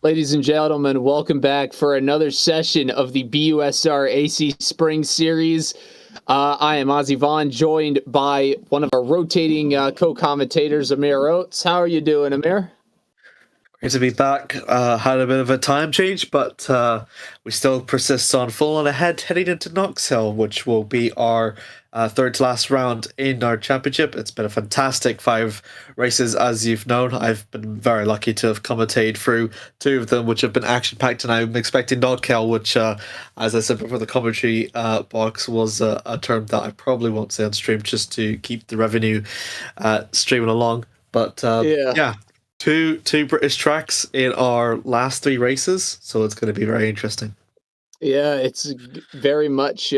Ladies and gentlemen, welcome back for another session of the BUSR AC Spring Series. I am Ozzy Vaughn, joined by one of our rotating co-commentators, Amir Oates. How are you doing, Amir? Great to be back. Had a bit of a time change, but we still persist on full on ahead, heading into Knockhill, which will be our third to last round in our championship. It's been a fantastic 5 races, as you've known. I've been very lucky to have commentated through 2 of them, which have been action-packed, and I'm expecting Knockhill, which, as I said before the commentary box, was a term that I probably won't say on stream just to keep the revenue streaming along. But yeah. Two British tracks in our last 3 races, so it's going to be very interesting. Yeah, it's very much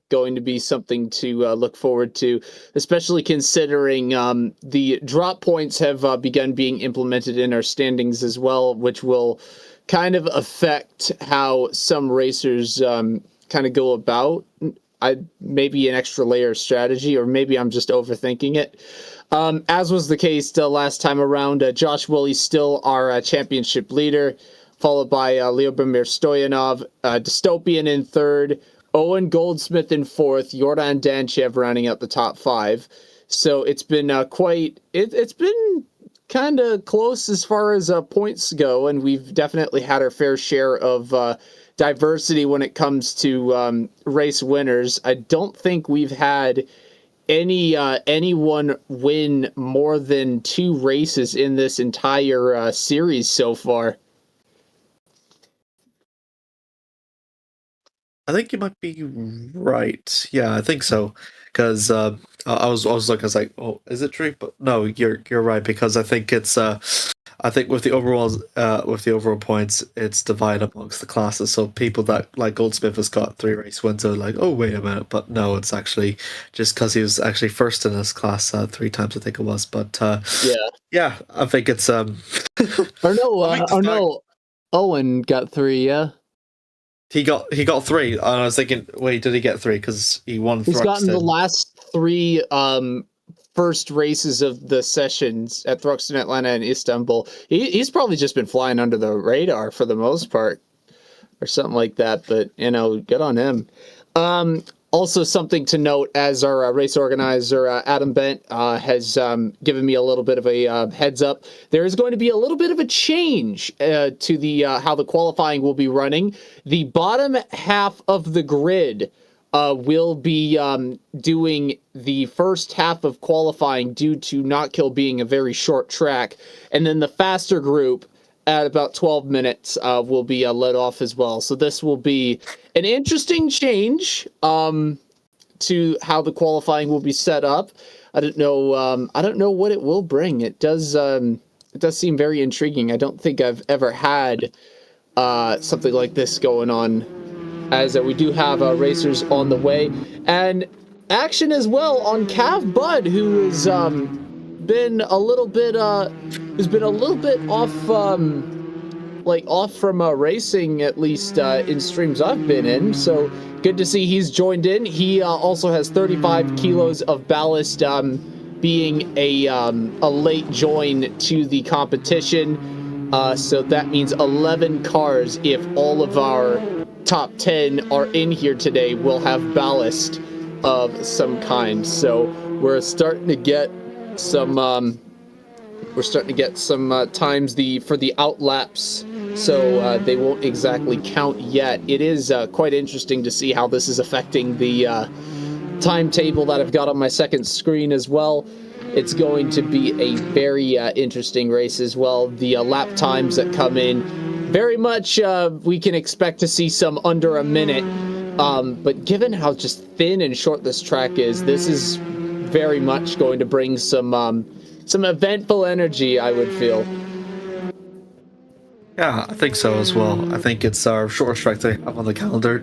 going to be something to look forward to, especially considering the drop points have begun being implemented in our standings as well, which will kind of affect how some racers kind of go about. Maybe an extra layer of strategy, or maybe I'm just overthinking it. As was the case last time around, Josh Willey's still our championship leader, followed by Lyubomir Stoyanov, Dystopian in 3rd, Owen Goldsmith in 4th, Jordan Danchev rounding out the top 5. So it's been it's been kind of close as far as points go, and we've definitely had our fair share of diversity when it comes to race winners. I don't think we've had anyone win more than 2 races in this entire series so far. I think you might be right. Yeah, I think so. Because I was like, oh, is it true? But no, you're right, because I think it's I think with the overall points, it's divided amongst the classes. So people that, like Goldsmith, has got 3 race wins are like, oh, wait a minute. But no, it's actually just because he was actually first in his class 3 times, I think it was. But yeah, I think it's or no, Owen got 3. Yeah, he got 3. And I was thinking, wait, did he get 3? Because he won. He's gotten the last 3 first races of the sessions at Thruxton, Atlanta, and Istanbul. He's probably just been flying under the radar for the most part, or something like that. But good on him. Also, something to note, as our race organizer Adam Bent has given me a little bit of a heads up, there is going to be a little bit of a change to the how the qualifying will be running. The bottom half of the grid will be doing the first half of qualifying due to Knockhill being a very short track. And then the faster group at about 12 minutes will be let off as well. So this will be an interesting change to how the qualifying will be set up. I don't know what it will bring. It does seem very intriguing. I don't think I've ever had something like this going on, as we do have racers on the way, and action as well on Cav Bud, who has been a little bit off from racing, at least in streams I've been in. So good to see he's joined in. He also has 35 kilos of ballast, being a late join to the competition. So that means 11 cars, if all of our top 10 are in here today, will have ballast of some kind. So we're starting to get some times for the outlaps, so they won't exactly count yet. It is quite interesting to see how this is affecting the timetable that I've got on my second screen as well. It's going to be a very interesting race as well. The lap times that come in, very much we can expect to see some under a minute. But given how just thin and short this track is, this is very much going to bring some eventful energy, I would feel. Yeah, I think so as well. I think it's our shortest track they have on the calendar,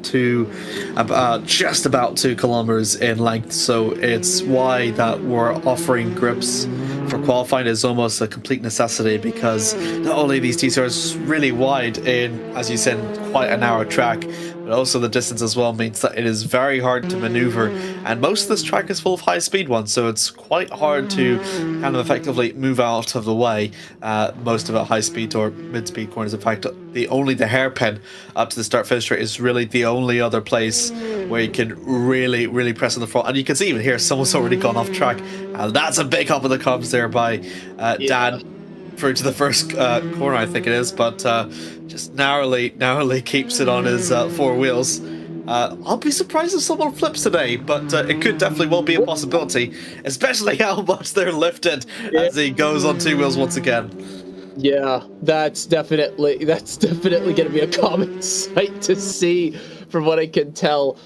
just about 2 kilometers in length. So it's why that we're offering grips for qualifying is almost a complete necessity, because not only these TCRs really wide in, as you said, quite a narrow track, but also the distance as well means that it is very hard to maneuver, and most of this track is full of high speed ones, so it's quite hard to kind of effectively move out of the way. Most of it high speed or mid speed corners. In fact, the hairpin up to the start finish straight is really the only other place where you can really press on the front. And you can see even here, someone's already gone off track, and that's a big hop of the cubs there by Dan through to the first corner, I think it is, but just narrowly keeps it on his four wheels. I'll be surprised if someone flips today, but it could definitely well be a possibility, especially how much they're lifted as he goes on two wheels once again. Yeah, that's definitely going to be a common sight to see, from what I can tell.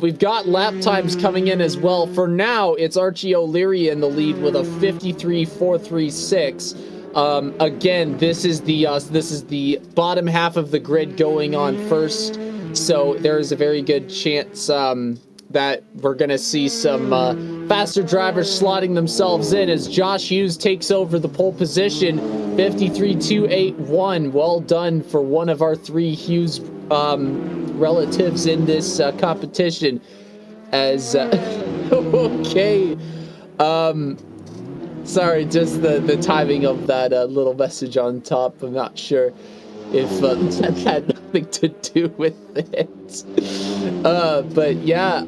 We've got lap times coming in as well. For now, it's Archie O'Leary in the lead with a 53.436. Again, this is the bottom half of the grid going on first, so there is a very good chance that we're going to see some faster drivers slotting themselves in as Josh Hughes takes over the pole position, 53.281. Well done for one of our three Hughes relatives in this competition. As okay, sorry, just the timing of that little message on top. I'm not sure if that had nothing to do with it. But yeah,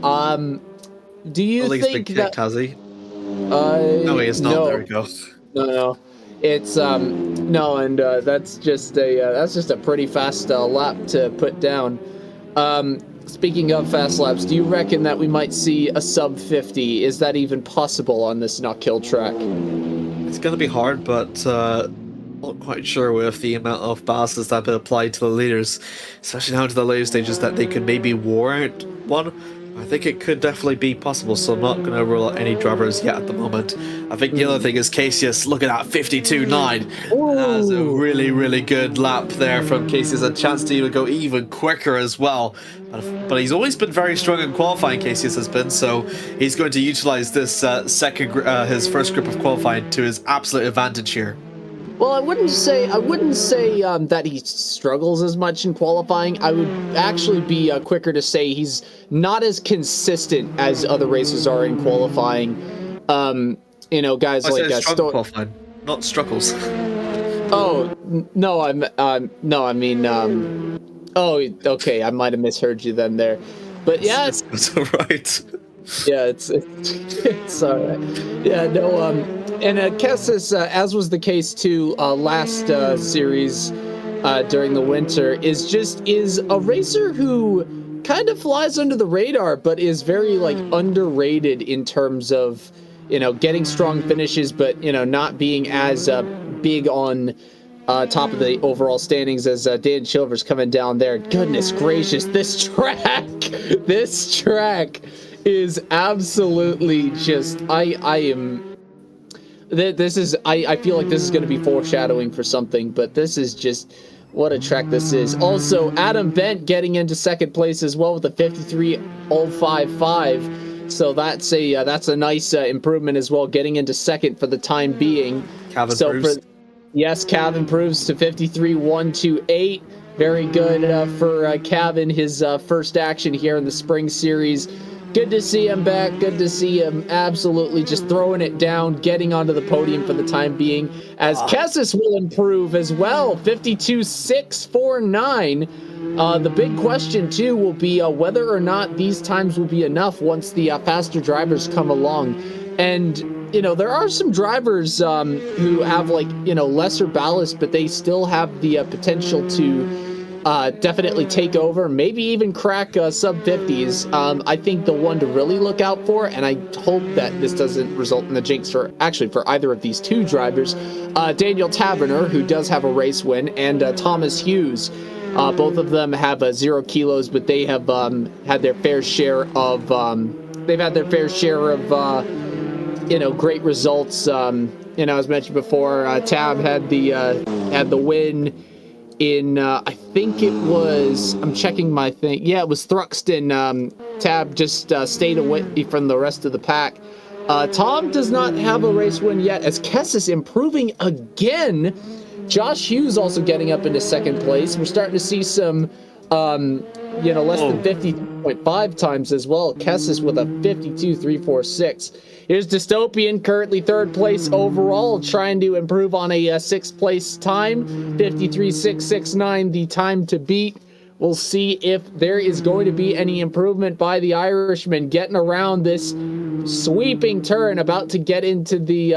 do you think that has he? No, it's not. No, there we go. No. It's no, and that's just a pretty fast lap to put down. Speaking of fast laps, do you reckon that we might see a sub 50? Is that even possible on this Knockhill track? It's going to be hard, but not quite sure with the amount of balances that have been applied to the leaders, especially now to the later stages, that they could maybe warrant one. I think it could definitely be possible, so I'm not going to rule out any drivers yet at the moment. I think the other thing is Casius looking at 52.9. That's a really good lap there from Casius. A chance to even go even quicker as well. But he's always been very strong in qualifying, Casius has been, so he's going to utilize this his first group of qualifying to his absolute advantage here. Well, I wouldn't say that he struggles as much in qualifying. I would actually be quicker to say he's not as consistent as other racers are in qualifying. Guys like qualifying, not struggles. Oh no, I mean, oh, okay, I might have misheard you then there, but yeah, it's all right. Yeah, it's all right. Yeah, no, and Kessis, as was the case too last series during the winter, is a racer who kind of flies under the radar, but is very underrated in terms of getting strong finishes, but not being as big on top of the overall standings as Dan Chilver's coming down there. Goodness gracious, this track is absolutely just I feel like this is going to be foreshadowing for something, but this is just what a track this is. Also, Adam Bent getting into second place as well with a 53.055. So that's a nice improvement as well, getting into second for the time being. Cav improves. Cav improves to 53.128. Very good for Cav in his first action here in the spring series. Good to see him back. Good to see him absolutely just throwing it down, getting onto the podium for the time being, as Kessis will improve as well, 52.649. The big question, too, will be whether or not these times will be enough once the faster drivers come along. And, there are some drivers who have, lesser ballast, but they still have the potential to definitely take over, maybe even crack sub 50s. I think the one to really look out for, and I hope that this doesn't result in the jinx for either of these two drivers, Daniel Taverner, who does have a race win, and Thomas Hughes. Both of them have 0 kilos, but they have had their fair share of great results. As mentioned before, Tab had the win in I think it was, I'm checking my thing, yeah, it was Thruxton. Tab just stayed away from the rest of the pack. Tom does not have a race win yet, as Kess is improving again. Josh Hughes also getting up into second place. We're starting to see some, less than 50.5 times as well. Kessis with a 52.346. Here's Dystopian, currently third place overall, trying to improve on a sixth place time. 53.669, the time to beat. We'll see if there is going to be any improvement by the Irishman getting around this sweeping turn, about to get into the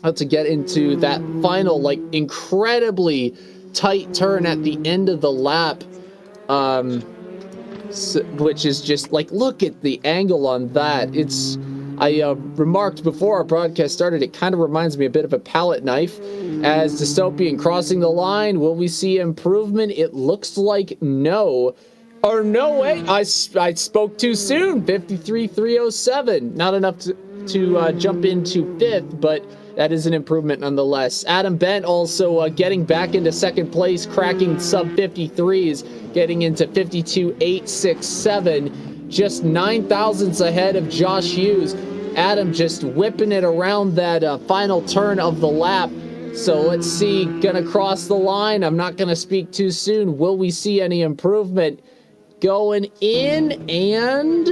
that final, like, incredibly tight turn at the end of the lap, which is just like, look at the angle on that. I remarked before our broadcast started, it kind of reminds me a bit of a palette knife. As Dystopian crossing the line, will we see improvement? It looks like no. Or no way, I spoke too soon. 53.307, not enough to jump into fifth, but that is an improvement nonetheless. Adam Bent also getting back into second place, cracking sub 53s, getting into 52.867, just 9 thousandths ahead of Josh Hughes. Adam just whipping it around that final turn of the lap. So let's see, gonna cross the line. I'm not gonna speak too soon. Will we see any improvement? Going in, and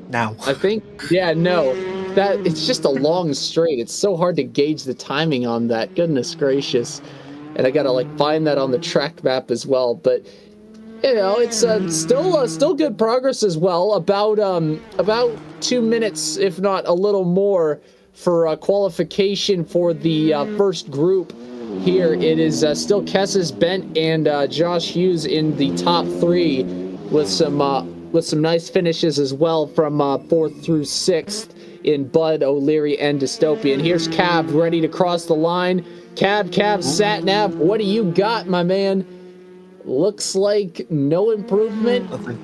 now I think, yeah, no, that it's just a long straight. It's so hard to gauge the timing on that. Goodness gracious. And I gotta like find that on the track map as well. But you know, it's still good progress as well. About 2 minutes, if not a little more, for qualification for the first group. Here it is still Kessis, Bent, and Josh Hughes in the top three, with some nice finishes as well from 4th through 6th in Bud, O'Leary, and Dystopian. Here's Cav ready to cross the line. Cav, Satnav, what do you got, my man? Looks like no improvement. Nothing.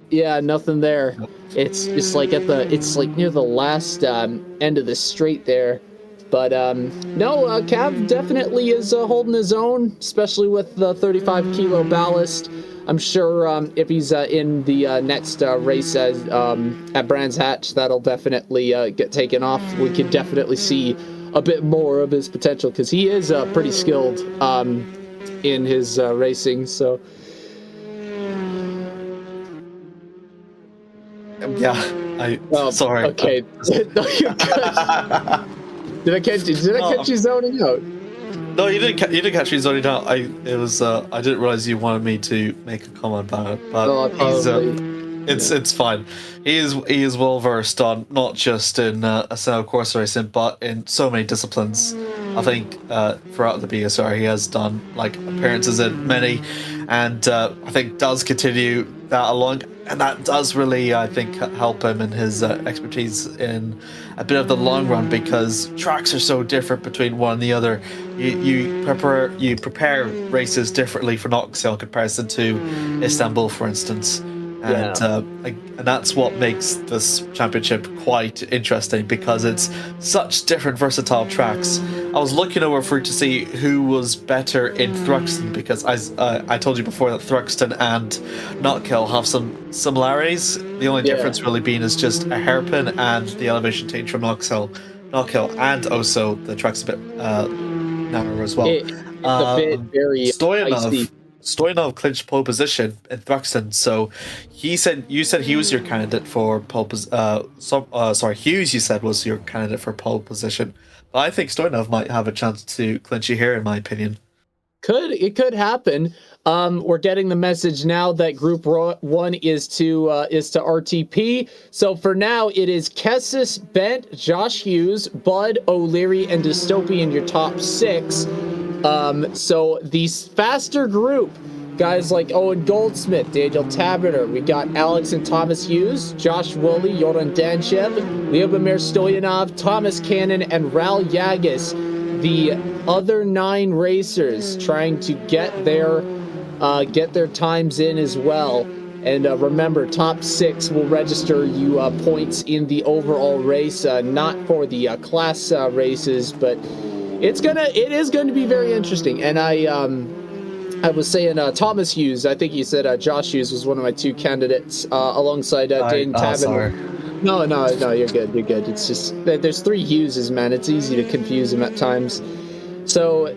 Yeah, nothing there. It's just like it's like near the last end of the straight there. But no, Cav definitely is holding his own, especially with the 35 kilo ballast. I'm sure if he's in the next race at Brands Hatch, that'll definitely get taken off. We could definitely see a bit more of his potential, because he is pretty skilled in his racing. So yeah, sorry. Okay. No, you're good. Did I catch you zoning out? No, you didn't. You didn't catch me zoning out. I didn't realize you wanted me to make a comment about it, but it's fine. He is well versed on not just in Assetto Corsa racing, but in so many disciplines. I think throughout the BUSR he has done like appearances in many, and I think does continue that along, and that does really, I think, help him in his expertise in a bit of the long run, because tracks are so different between one and the other. You prepare races differently for Knockhill in comparison to Istanbul, for instance. And and that's what makes this championship quite interesting, because it's such different versatile tracks. I was looking over to see who was better in Thruxton, because I told you before that Thruxton and Knockhill have some similarities. The only difference really being is just a hairpin and the elevation change from Knockhill, and also the track's a bit narrower as well. It's a bit very icy. Stoyanov clinched pole position in Thruxton, so you said he was your candidate for pole Hughes, you said, was your candidate for pole position. But I think Stoyanov might have a chance to clinch you here, in my opinion. It could happen. We're getting the message now that Group 1 is to RTP. So for now, it is Kessis, Bent, Josh Hughes, Bud, O'Leary, and Dystopian, your top 6. So the faster group, guys like Owen Goldsmith, Daniel Taberner, we got Alex and Thomas Hughes, Josh Woolley, Yoran Danchev, Lyubomir Stoyanov, Thomas Cannon, and Ral Yagis. The other 9 racers trying to get their times in as well. And remember, top 6 will register you points in the overall race, not for the class races, but it is going to be very interesting. And I was saying Thomas Hughes, I think you said Josh Hughes was one of my 2 candidates alongside Dane Taberner. No, you're good. You're good. It's just there's 3 Hugheses, man. It's easy to confuse them at times. So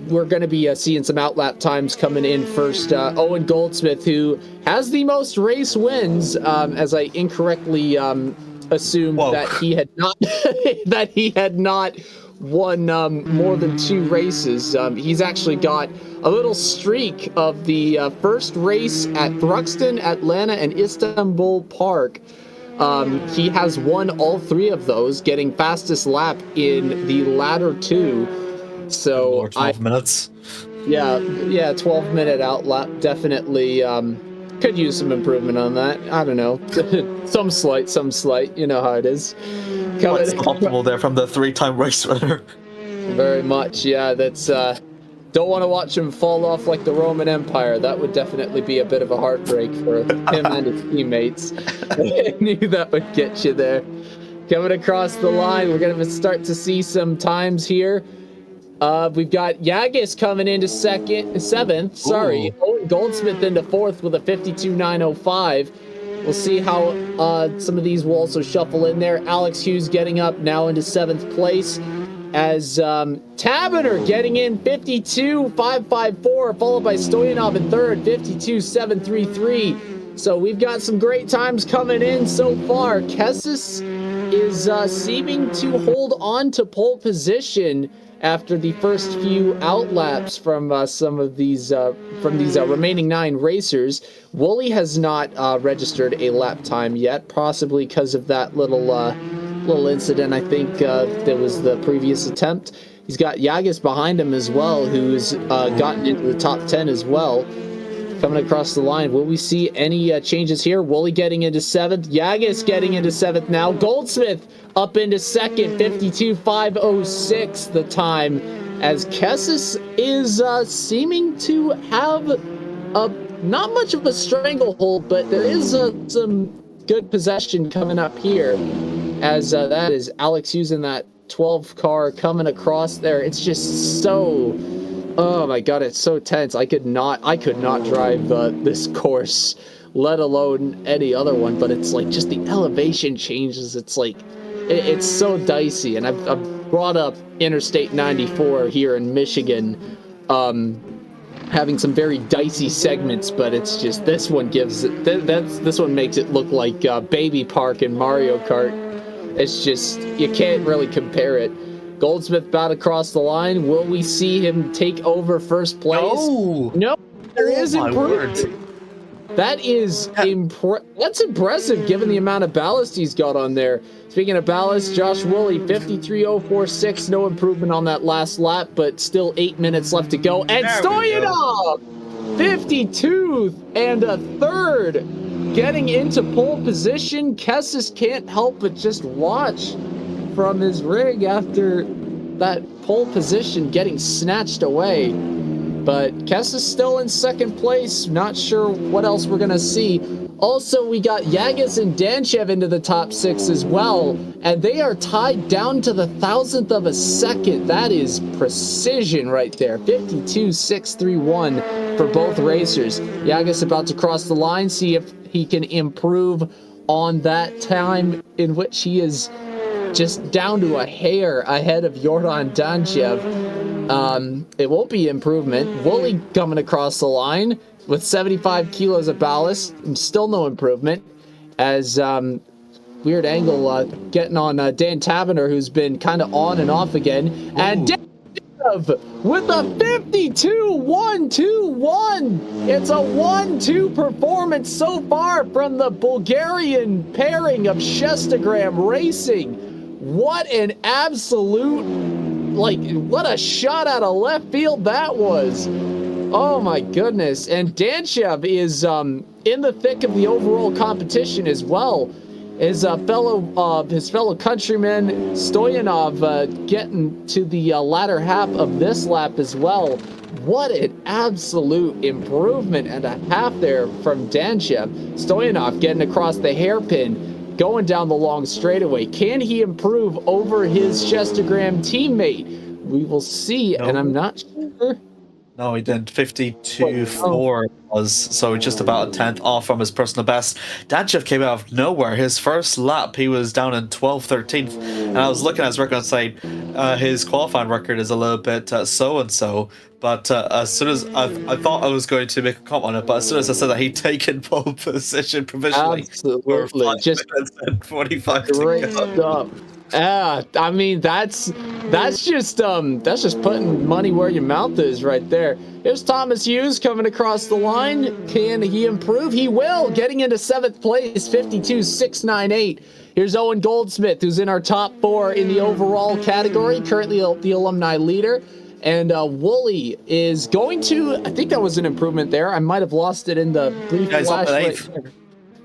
we're going to be seeing some outlap times coming in first. Owen Goldsmith, who has the most race wins, as I incorrectly assumed that he had not that he had not won more than 2 races. He's actually got a little streak of the first race at Thruxton, Atlanta, and Istanbul Park. He has won all 3 of those, getting fastest lap in the latter 2. So 12 minutes. Yeah, 12-minute outlap definitely could use some improvement on that. I don't know, some slight. You know how it is. What's optimal there from the 3-time race winner? Very much, yeah. That's don't want to watch him fall off like the Roman Empire. That would definitely be a bit of a heartbreak for him and his teammates. I knew that would get you there. Coming across the line, we're gonna start to see some times here. We've got Yagis coming into 7th. Sorry, Owen Goldsmith into 4th with a 52.905. We'll see how some of these will also shuffle in there. Alex Hughes getting up now into 7th place, as Taberner getting in 52.554, followed by Stoyanov in 3rd, 52.733. So we've got some great times coming in so far. Kessis is seeming to hold on to pole position after the first few outlaps from some of these remaining 9 racers. Wooly has not registered a lap time yet, possibly because of that little incident. I think that was the previous attempt. He's got Yagis behind him as well, who's gotten into the top 10 as well. Coming across the line, will we see any changes here? Wooly getting into 7th. Yagis getting into 7th now. Goldsmith up into 2nd, 52.506 the time, as Kessis is seeming to have not much of a stranglehold, but there is some good possession coming up here, as that is Alex Hughes in that 12 car coming across there. It's just so, oh my god, it's so tense. I could not drive this course, let alone any other one. But it's like just the elevation changes. It's like it's so dicey. And I've brought up Interstate 94 here in Michigan, having some very dicey segments, but it's just this one gives it. This one makes it look like Baby Park in Mario Kart. It's just, you can't really compare it. Goldsmith about across the line. Will we see him take over first place? No, there is improvement. That is that's impressive given the amount of ballast he's got on there. Speaking of ballast, Josh Woolley, 53.046, no improvement on that last lap, but still 8 minutes left to go. And Stoyanov, 52 and a third, getting into pole position. Kessis can't help but just watch from his rig after that pole position getting snatched away. But Kessis still in 2nd place. Not sure what else we're going to see. Also, we got Yagis and Danchev into the top 6 as well, and they are tied down to the 1,000th of a second. That is precision right there. 52.631 for both racers. Yagis about to cross the line, see if he can improve on that time, in which he is just down to a hair ahead of Jordan Danchev. It won't be improvement. Woolley coming across the line with 75 kilos of ballast, and still no improvement, as weird angle getting on Dan Taverner, who's been kind of on and off again. Ooh. And Danchev with a 52.121. It's a 1-2 performance so far from the Bulgarian pairing of Shestagram Racing. What an absolute, what a shot out of left field that was. Oh my goodness. And Danchev is in the thick of the overall competition as well. His fellow countryman Stoyanov getting to the latter half of this lap as well. What an absolute improvement and a half there from Danchev. Stoyanov getting across the hairpin, going down the long straightaway. Can he improve over his Shestagram teammate? We will see, and I'm not sure No, he didn't. 52.4 was, so just about a tenth off from his personal best. Danchev came out of nowhere. His first lap, he was down in 12th, 13th. And I was looking at his record and saying his qualifying record is a little bit so-and-so. But as soon as I thought I was going to make a comment on it, but as soon as I said that he'd taken pole position provisionally, Absolutely. for 5 Just minutes and 45 great to go. stuff. Yeah, I mean that's just putting money where your mouth is right there. Here's Thomas Hughes coming across the line. Can he improve? He will, getting into 7th place, 52.698. Here's Owen Goldsmith, who's in our top 4 in the overall category, currently the alumni leader. And Wooly is going to, I think that was an improvement there. I might have lost it in the brief flash right there.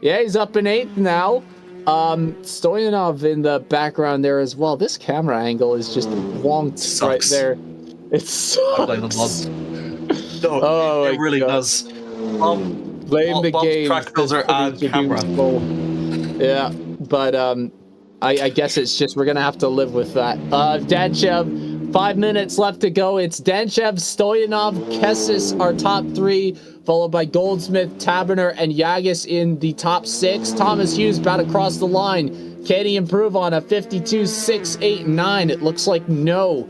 Yeah, he's up in 8th now. Stoyanov in the background there as well. This camera angle is just wonked right there. It sucks. No, oh, it really does. Blame the game. Track filter and camera. Yeah, but I guess it's just we're gonna have to live with that. Danchev, 5 minutes left to go. It's Danchev, Stoyanov, Kessis, our top 3, followed by Goldsmith, Taberner, and Yagis in the top 6. Thomas Hughes about to cross the line. Can he improve on a 52.689? It looks like no.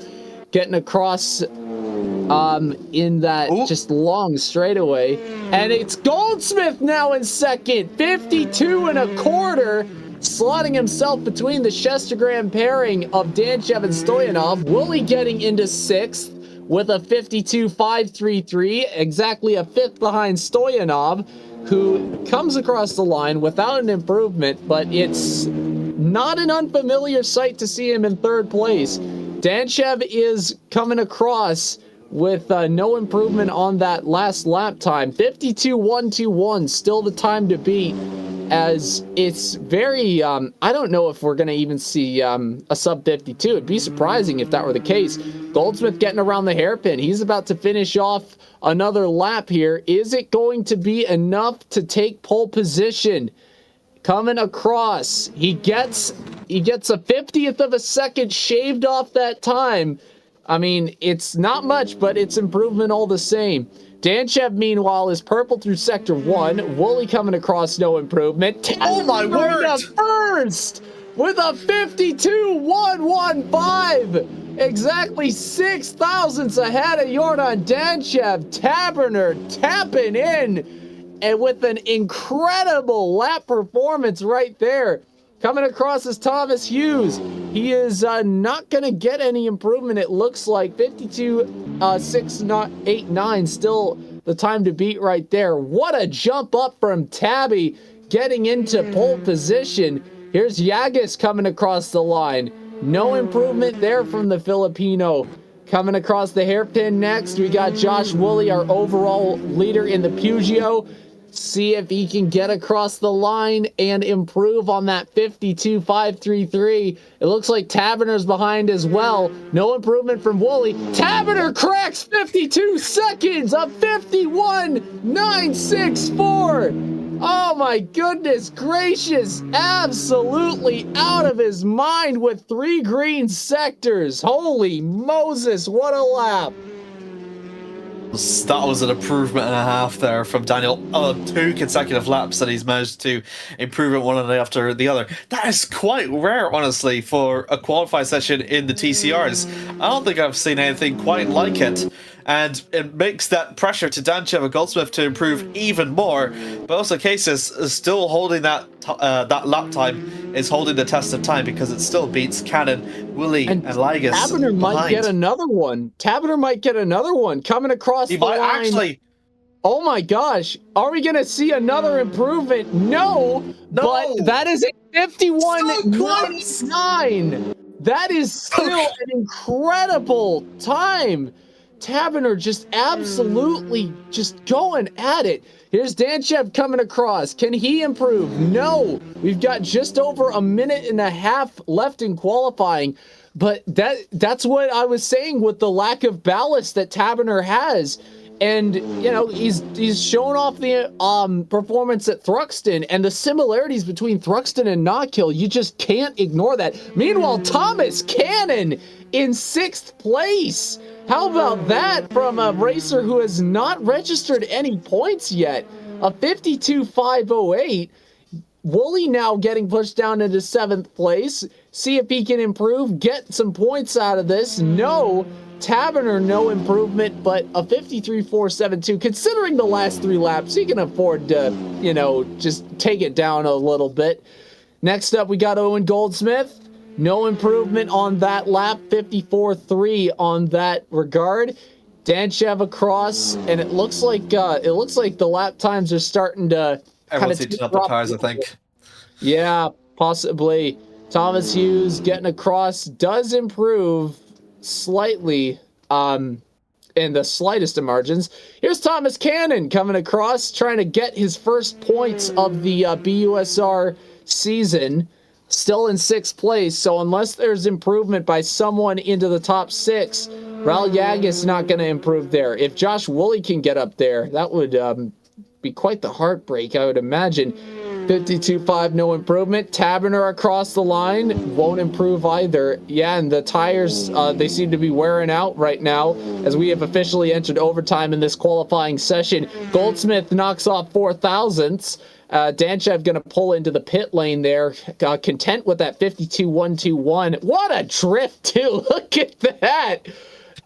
Getting across in that just long straightaway. And it's Goldsmith now in second, 52.25. Slotting himself between the Shestergram pairing of Danchev and Stoyanov. Wooly getting into 6th with a 52.533, exactly a 5th behind Stoyanov, who comes across the line without an improvement, but it's not an unfamiliar sight to see him in 3rd place. Danchev is coming across with no improvement on that last lap time. 52.121, still the time to beat, as it's very, I don't know if we're going to even see a sub 52. It'd be surprising if that were the case. Goldsmith getting around the hairpin. He's about to finish off another lap here. Is it going to be enough to take pole position? Coming across, he gets a 50th of a second shaved off that time. I mean, it's not much, but it's improvement all the same. Danchev, meanwhile, is purple through sector 1. Wooly coming across, no improvement. Oh my word! First with a 52.115. Exactly 6 thousandths ahead of Jordan Danchev. Taberner tapping in, and with an incredible lap performance right there. Coming across is Thomas Hughes. He is not going to get any improvement, it looks like. 52.689, still the time to beat right there. What a jump up from Tabby, getting into pole position. Here's Yagis coming across the line. No improvement there from the Filipino. Coming across the hairpin next, we got Josh Woolley, our overall leader in the Pugio. See if he can get across the line and improve on that 52.533. It looks like Taberner's behind as well. No improvement from Woolley. Taberner cracks 52 seconds, a 51.964. Oh my goodness gracious. Absolutely out of his mind with 3 green sectors. Holy Moses, what a lap. That was an improvement and a half there from Daniel. 2 consecutive laps that he's managed to improve it one after the other. That is quite rare, honestly, for a qualified session in the TCRs. I don't think I've seen anything quite like it. And it makes that pressure to Danchev and Goldsmith to improve even more. But also Cases is still holding that lap time, is holding the test of time, because it still beats Cannon, Woolley, and Ligas. Taberner might get another one. Taberner might get another one coming across the line. Actually. Oh my gosh. Are we going to see another improvement? No. But that is a 51.99. That is still an incredible time. Taberner just absolutely just going at it. Here's Danchev coming across. Can he improve? No. We've got just over a minute and a half left in qualifying. But that's what I was saying with the lack of ballast that Taberner has. And, you know, he's shown off the performance at Thruxton, and the similarities between Thruxton and Knockhill, you just can't ignore that. Meanwhile, Thomas Cannon in 6th place. How about that from a racer who has not registered any points yet? A 52.508. Wooly now getting pushed down into 7th place. See if he can improve, get some points out of this. No. Taberner, no improvement, but a 53.472. Considering the last 3 laps, he can afford to, you know, just take it down a little bit. Next up, we got Owen Goldsmith. No improvement on that lap, 54.3 on that regard. Danchev across, and it looks like the lap times are starting to Everyone's heating up the tires, I think. Yeah, possibly. Thomas Hughes getting across does improve slightly in the slightest of margins. Here's Thomas Cannon coming across, trying to get his first points of the BUSR season. Still in 6th place, so unless there's improvement by someone into the top 6, Raul Yagis not going to improve there. If Josh Woolley can get up there, that would be quite the heartbreak, I would imagine. 52.5, no improvement. Taberner across the line, won't improve either. Yeah, and the tires, they seem to be wearing out right now as we have officially entered overtime in this qualifying session. Goldsmith knocks off 4 thousandths. Danchev going to pull into the pit lane there, content with that 52.121. What a drift, too. Look at that.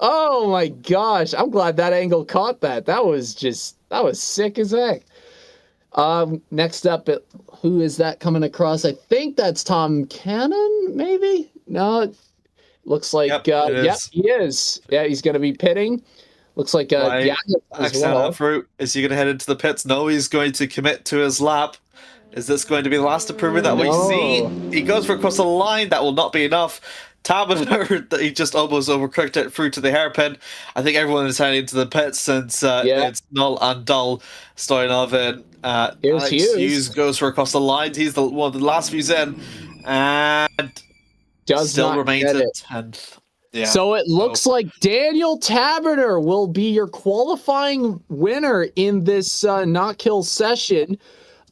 Oh, my gosh. I'm glad that angle caught that. That was sick as heck. Next up, who is that coming across? I think that's Tom Cannon, maybe? No, looks like, yep, he is. Yeah, he's going to be pitting. Looks like fruit. Is he going to head into the pits? No, he's going to commit to his lap. Is this going to be the last improvement that we see? He goes for across the line. That will not be enough. Taberner, he just almost overcooked it through to the hairpin. I think everyone is heading to the pits since it's Null and Dull Stoyanov in. Alex Hughes goes for across the line. He's one of the last few in, and still remains in 10th. Yeah, so it looks like Daniel Taberner will be your qualifying winner in this Knockhill session.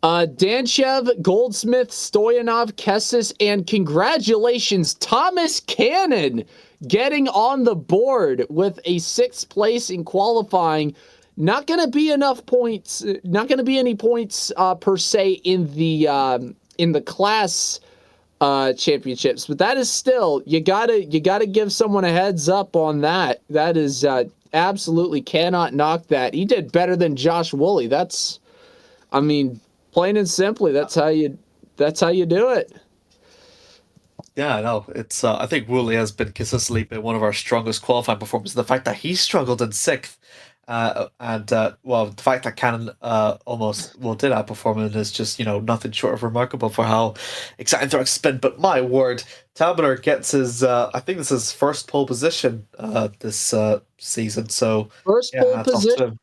Danchev, Goldsmith, Stoyanov, Kessis, and congratulations, Thomas Cannon getting on the board with a 6th place in qualifying. Not going to be enough points. Not going to be any points per se in the class championships, but that is still, you gotta give someone a heads up on that. That is absolutely cannot knock that. He did better than Josh Woolley. That's, I mean, plain and simply, that's how you do it. Yeah, I know. It's I think Woolley has been consistently one of our strongest qualifying performances. The fact that he struggled in 6th. The fact that Cannon almost did outperform him is just, nothing short of remarkable for how exciting Thruxton's been. But my word, Taberner gets his, I think this is his first pole position this season. So first pole position.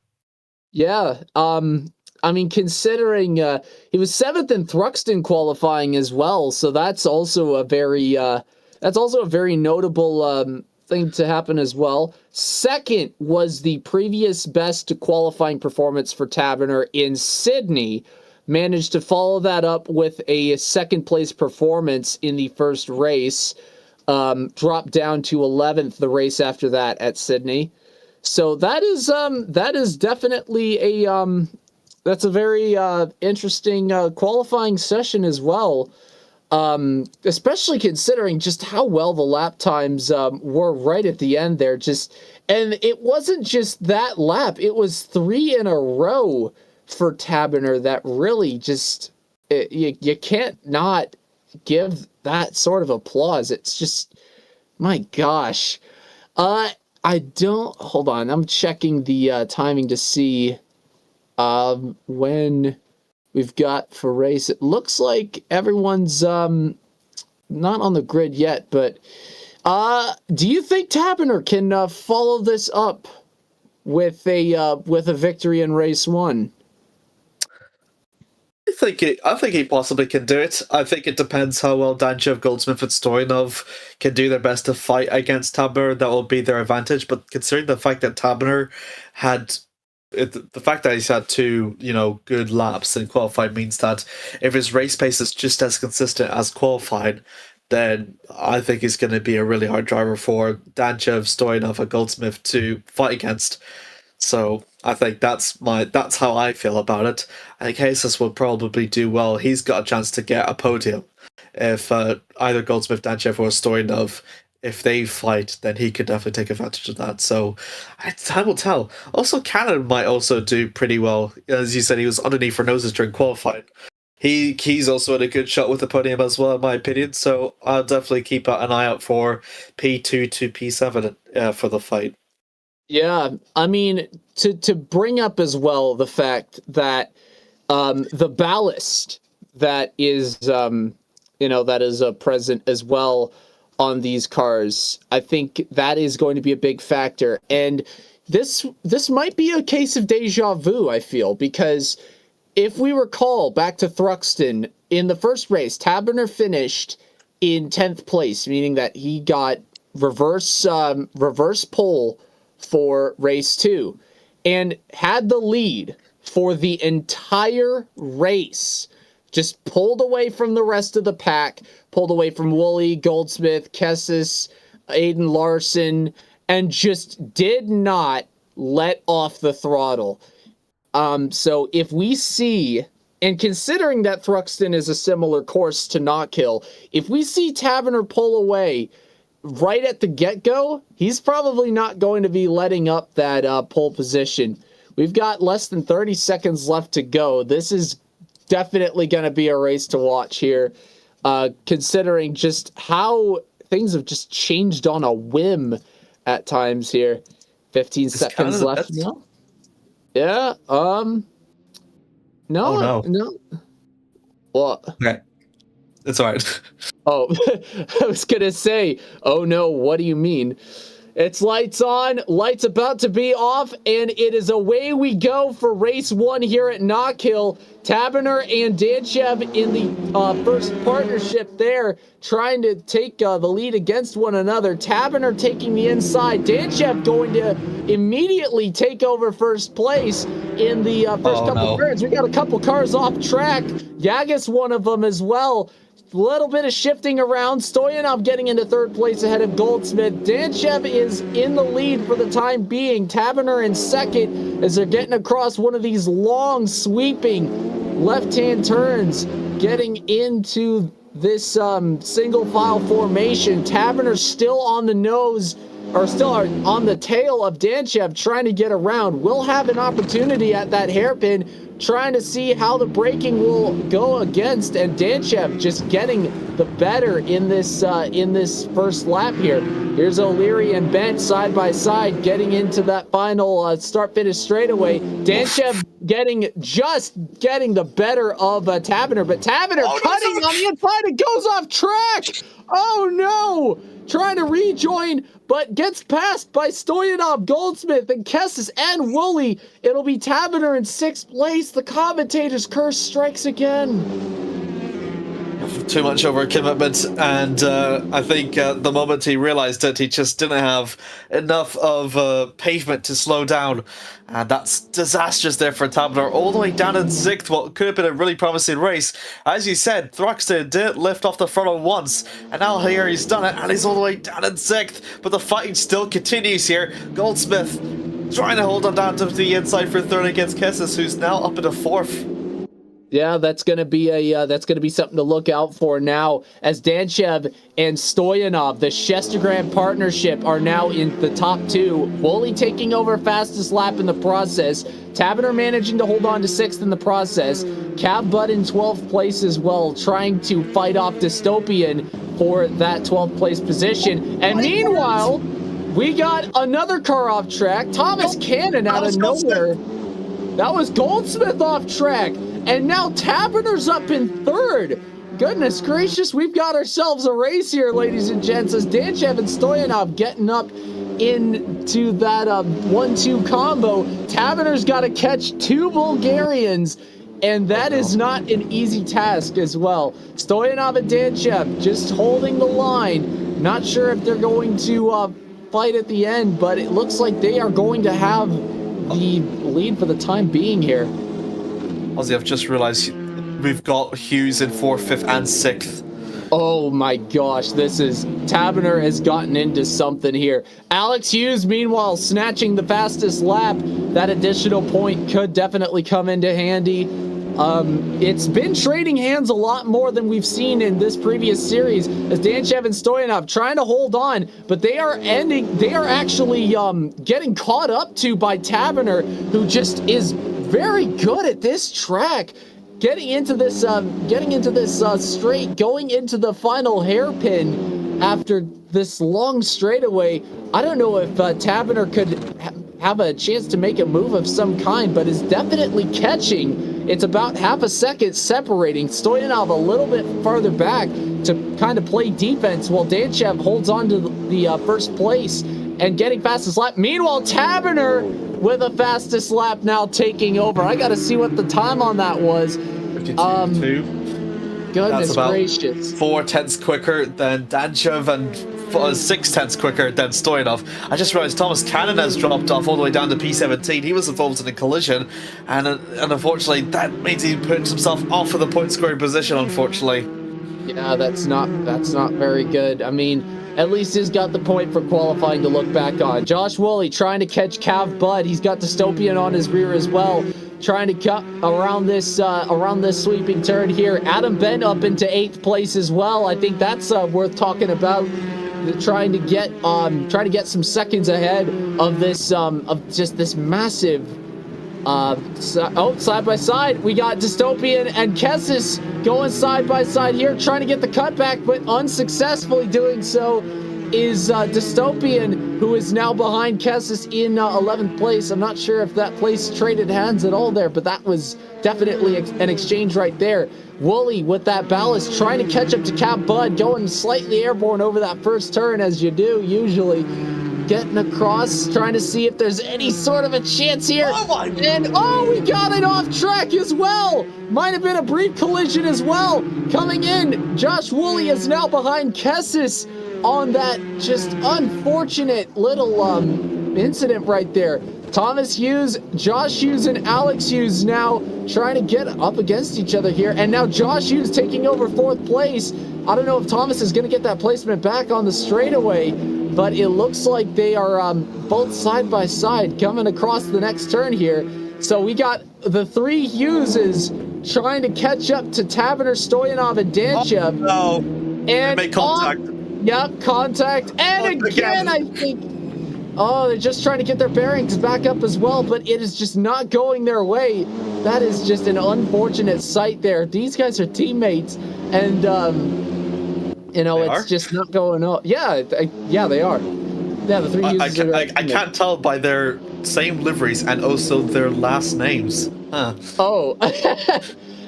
Yeah. I mean, considering he was 7th in Thruxton qualifying as well, so that's also a very notable thing to happen as well. 2nd was the previous best qualifying performance for Taberner in Sydney. Managed to follow that up with a 2nd place performance in the first race. Dropped down to 11th the race after that at Sydney. So that is definitely that's a very interesting qualifying session as well. Especially considering just how well the lap times were right at the end there. And it wasn't just that lap; it was 3 in a row for Taberner that really just you can't not give that sort of applause. It's just, my gosh. Hold on. I'm checking the timing to see when we've got for race. It looks like everyone's not on the grid yet, but do you think Taberner can follow this up with a victory in race 1? I think he possibly can do it. I think it depends how well Danchev, Goldsmith, and Stoyanov can do their best to fight against Taberner. That will be their advantage. But considering the fact that Taberner had The fact that he's had two, good laps in qualifying means that if his race pace is just as consistent as qualifying, then I think he's going to be a really hard driver for Danchev, Stoyanov, and Goldsmith to fight against. So I think that's how I feel about it. I think Jesus will probably do well. He's got a chance to get a podium if either Goldsmith, Danchev, or Stoyanov, if they fight, then he could definitely take advantage of that. So time will tell. Also, Cannon might also do pretty well. As you said, he was underneath for noses during qualifying. He's also in a good shot with the podium as well, in my opinion. So I'll definitely keep an eye out for P2 to P7 for the fight. Yeah, I mean, to bring up as well the fact that the ballast that is present as well on these cars, I think that is going to be a big factor. And this might be a case of deja vu, I feel, because if we recall back to Thruxton, in the first race, Taberner finished in 10th place, meaning that he got reverse pole for race 2 and had the lead for the entire race. Just pulled away from the rest of the pack, pulled away from Woolley, Goldsmith, Kessis, Aiden Larson, and just did not let off the throttle. So if we see, and considering that Thruxton is a similar course to Knockhill, if we see Taverner pull away right at the get-go, he's probably not going to be letting up that pole position. We've got less than 30 seconds left to go. This is definitely going to be a race to watch here, considering just how things have just changed on a whim at times here. 15 seconds left now. Yeah. No. What? Okay. It's all right. Oh, I was going to say, oh no, what do you mean? It's lights on, lights about to be off, and it is away we go for race 1 here at Knockhill. Taberner and Danchev in the first partnership there, trying to take the lead against one another. Taberner taking the inside. Danchev going to immediately take over first place in the first couple turns. We got a couple cars off track. Yagas one of them as well. Little bit of shifting around. Stoyanov getting into third place ahead of Goldsmith. Danchev is in the lead for the time being. Taberner in second as they're getting across one of these long, sweeping left-hand turns, getting into this single file formation. Taberner still on the nose, or still on the tail of Danchev, trying to get around. We'll have an opportunity at that hairpin, trying to see how the braking will go against, and Danchev just getting the better in this first lap here. Here's O'Leary and Bent side by side, getting into that final start-finish straightaway. Danchev getting the better of Taberner, but Taberner cutting on the inside and goes off track. Oh no! Trying to rejoin, but gets passed by Stoyanov, Goldsmith, and Kessis, and Woolley. It'll be Taberner in 6th place. The commentator's curse strikes again. Too much overcommitment, and I think the moment he realized that he just didn't have enough of pavement to slow down, and that's disastrous there for Taberner, all the way down in 6th, what could have been a really promising race. As you said, Thruxton did lift off the throttle once, and now here he's done it, and he's all the way down in 6th, but the fighting still continues here. Goldsmith trying to hold on down to the inside for 3rd against Kessis, who's now up into 4th. Yeah, that's gonna be something to look out for now, as Danchev and Stoyanov, the Shestergram partnership, are now in the top 2. Woolley taking over fastest lap in the process. Taberner managing to hold on to 6th in the process. Cab Butt in 12th place as well, trying to fight off Dystopian for that 12th place position. And meanwhile, we got another car off track. Thomas Cannon out of nowhere. That was Goldsmith off track. And now Taberner's up in 3rd. Goodness gracious, we've got ourselves a race here, ladies and gents, as Danchev and Stoyanov getting up into that 1-2 combo. Taberner's got to catch 2 Bulgarians, and that is not an easy task as well. Stoyanov and Danchev just holding the line. Not sure if they're going to fight at the end, but it looks like they are going to have the lead for the time being here. Ozzy, I've just realized we've got Hughes in 4th, 5th, and 6th. Oh my gosh, Taberner has gotten into something here. Alex Hughes, meanwhile, snatching the fastest lap. That additional point could definitely come into handy. It's been trading hands a lot more than we've seen in this previous series, as Danchev and Stoyanov trying to hold on, but they are actually getting caught up to by Taberner, who just is very good at this track. Getting into this straight, going into the final hairpin after this long straightaway. I don't know if Taberner could have a chance to make a move of some kind, but is definitely catching. It's about half a second separating. Stoyanov a little bit farther back to kind of play defense, while Danchev holds on to the first place and getting fastest lap. Meanwhile, Taberner with the fastest lap now taking over. I got to see what the time on that was. 52.2. Goodness gracious. 4 tenths quicker than Danchev and 6 tenths quicker than Stoyanov. I just realized Thomas Cannon has dropped off all the way down to P17. He was involved in a collision, and unfortunately that means he put himself off of the point scoring position, unfortunately. Yeah, that's not very good. I mean, at least he's got the point for qualifying to look back on. Josh Woolley trying to catch Cav Bud. He's got Dystopian on his rear as well, trying to cut around this sweeping turn here. Adam Bent up into 8th place as well. I think that's worth talking about. Trying to get some seconds ahead of this of just this massive side by side. We got Dystopian and Kessis going side by side here, trying to get the cutback, but unsuccessfully doing so is Dystopian, who is now behind Kessis in 11th place. I'm not sure if that place traded hands at all there, but that was definitely an exchange right there. Woolley with that ballast, trying to catch up to Cap Bud, going slightly airborne over that first turn, as you do usually. Getting across, trying to see if there's any sort of a chance here. And we got it off track as well. Might have been a brief collision as well. Coming in, Josh Woolley is now behind Kessis on that just unfortunate little incident right there. Thomas Hughes, Josh Hughes, and Alex Hughes now trying to get up against each other here. And now Josh Hughes taking over 4th place. I don't know if Thomas is going to get that placement back on the straightaway, but it looks like they are both side by side coming across the next turn here. So we got the 3 Hugheses trying to catch up to Taberner, Stoyanov, and Danchev. Oh, no. And make contact. Yep, contact. And again, I think... Oh, they're just trying to get their bearings back up as well, but it is just not going their way. That is just an unfortunate sight there. These guys are teammates, and, it's just not going on. Yeah, they are. Yeah, the 3 users I can't tell by their same liveries and also their last names. Huh. Oh.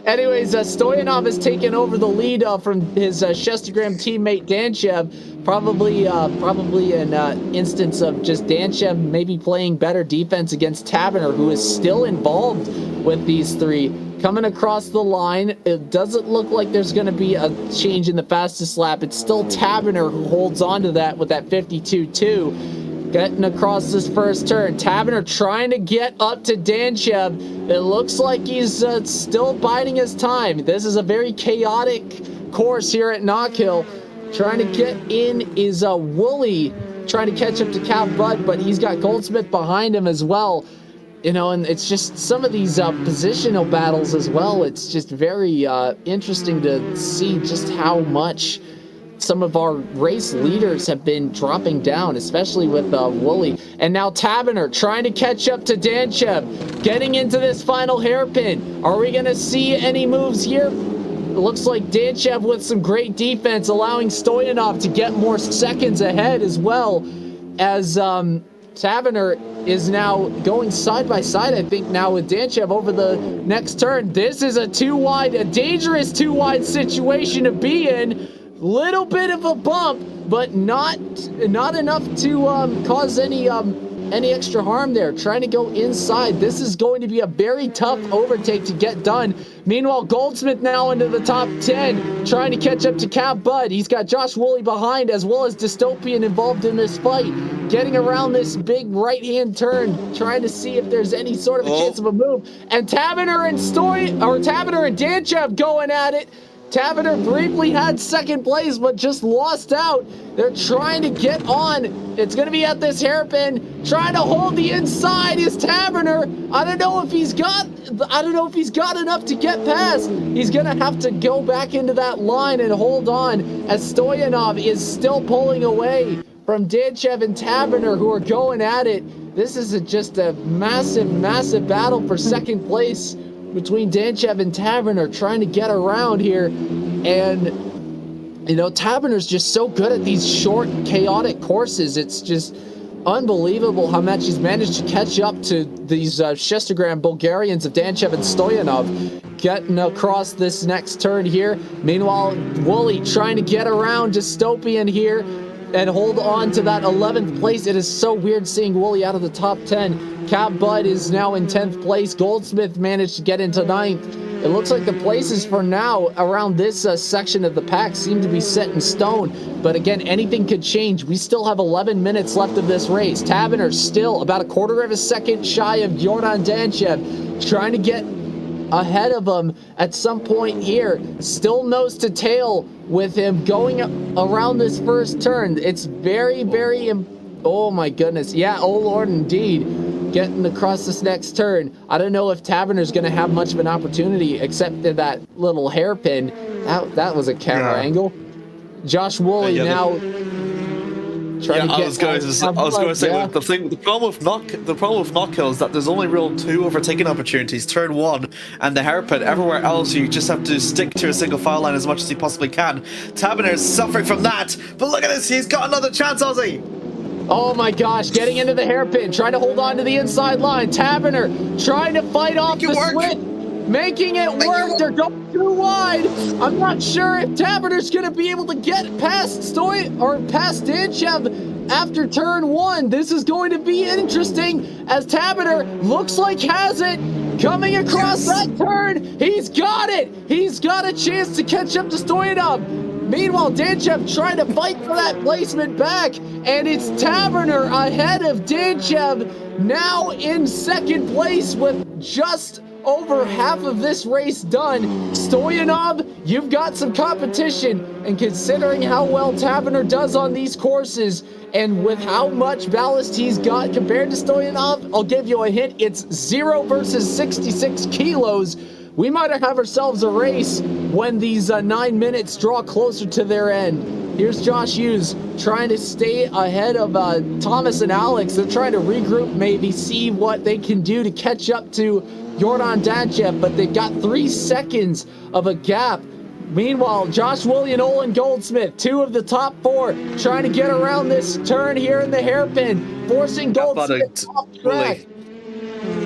Anyways, Stoyanov has taken over the lead from his Shestagram teammate Danchev. Probably an instance of just Danchev maybe playing better defense against Taberner, who is still involved with these 3. Coming across the line, it doesn't look like there's going to be a change in the fastest lap. It's still Taberner who holds on to that with that 52.2. Getting across this first turn. Taberner trying to get up to Danchev. It looks like he's still biding his time. This is a very chaotic course here at Knockhill. Trying to get in is Woolley, trying to catch up to Cav Bud, but he's got Goldsmith behind him as well. And it's just some of these positional battles as well. It's just very interesting to see just how much some of our race leaders have been dropping down, especially with Woolley. And now Taberner trying to catch up to Danchev, getting into this final hairpin. Are we going to see any moves here? It looks like Danchev with some great defense, allowing Stoyanov to get more seconds ahead as well, as Taberner is now going side by side, I think, now with Danchev over the next turn. This is a dangerous 2-wide situation to be in. Little bit of a bump, but not enough to cause any any extra harm there, trying to go inside. This is going to be a very tough overtake to get done. Meanwhile, Goldsmith now into the top 10, trying to catch up to Cav Bud. He's got Josh Woolley behind, as well as Dystopian involved in this fight, getting around this big right-hand turn, trying to see if there's any sort of a chance of a move. And Tavener and Danchev going at it. Tavener briefly had second place, but just lost out. They're trying to get on. It's going to be at this hairpin. Trying to hold the inside is Tavener. I don't know if he's got enough to get past. He's going to have to go back into that line and hold on, as Stoyanov is still pulling away from Danchev and Tavener, who are going at it. This is just a massive, massive battle for second place between Danchev and Tavener, trying to get around here. And, you know, Tavener's just so good at these short, chaotic courses. It's just unbelievable how much he's managed to catch up to these Shestogram Bulgarians of Danchev and Stoyanov, getting across this next turn here. Meanwhile, Woolley trying to get around Dystopian here and hold on to that 11th place. It is so weird seeing Woolley out of the top 10. Cav Bud is now in 10th place. Goldsmith managed to get into 9th. It looks like the places for now around this section of the pack seem to be set in stone. But again, anything could change. We still have 11 minutes left of this race. Tavener still about a quarter of a second shy of Jordan Danchev, trying to get ahead of him at some point here. Still nose to tail with him going around this first turn. It's very, very, oh my goodness. Yeah, oh Lord, indeed. Getting across this next turn. I don't know if Tavener's going to have much of an opportunity, except in that little hairpin. That was a camera angle. Josh Woolley now trying to get. I was going to say the problem with Knockhill is that there's only real 2 overtaking opportunities: turn 1 and the hairpin. Everywhere else, you just have to stick to a single file line as much as you possibly can. Tavener is suffering from that, but look at this, he's got another chance, Ozzy. Oh my gosh, getting into the hairpin, trying to hold on to the inside line. Tavener trying to fight off the switch, making it work. They're going too wide. I'm not sure if Tavener's going to be able to get past past Danchev after turn 1. This is going to be interesting, as Tavener looks like has it. Coming across that turn, he's got it. He's got a chance to catch up to Stoyanov. Meanwhile, Danchev trying to fight for that placement back, and it's Tavener ahead of Danchev, now in second place with just over half of this race done. Stoyanov, you've got some competition, and considering how well Tavener does on these courses, and with how much ballast he's got compared to Stoyanov, I'll give you a hint, it's 0 versus 66 kilos. We might have ourselves a race when these 9 minutes draw closer to their end. Here's Josh Hughes trying to stay ahead of Thomas and Alex. They're trying to regroup, maybe see what they can do to catch up to Jordan Danchev, but they've got 3 seconds of a gap. Meanwhile, Josh Woolley and Olin Goldsmith, 2 of the top 4, trying to get around this turn here in the hairpin, forcing Goldsmith off track.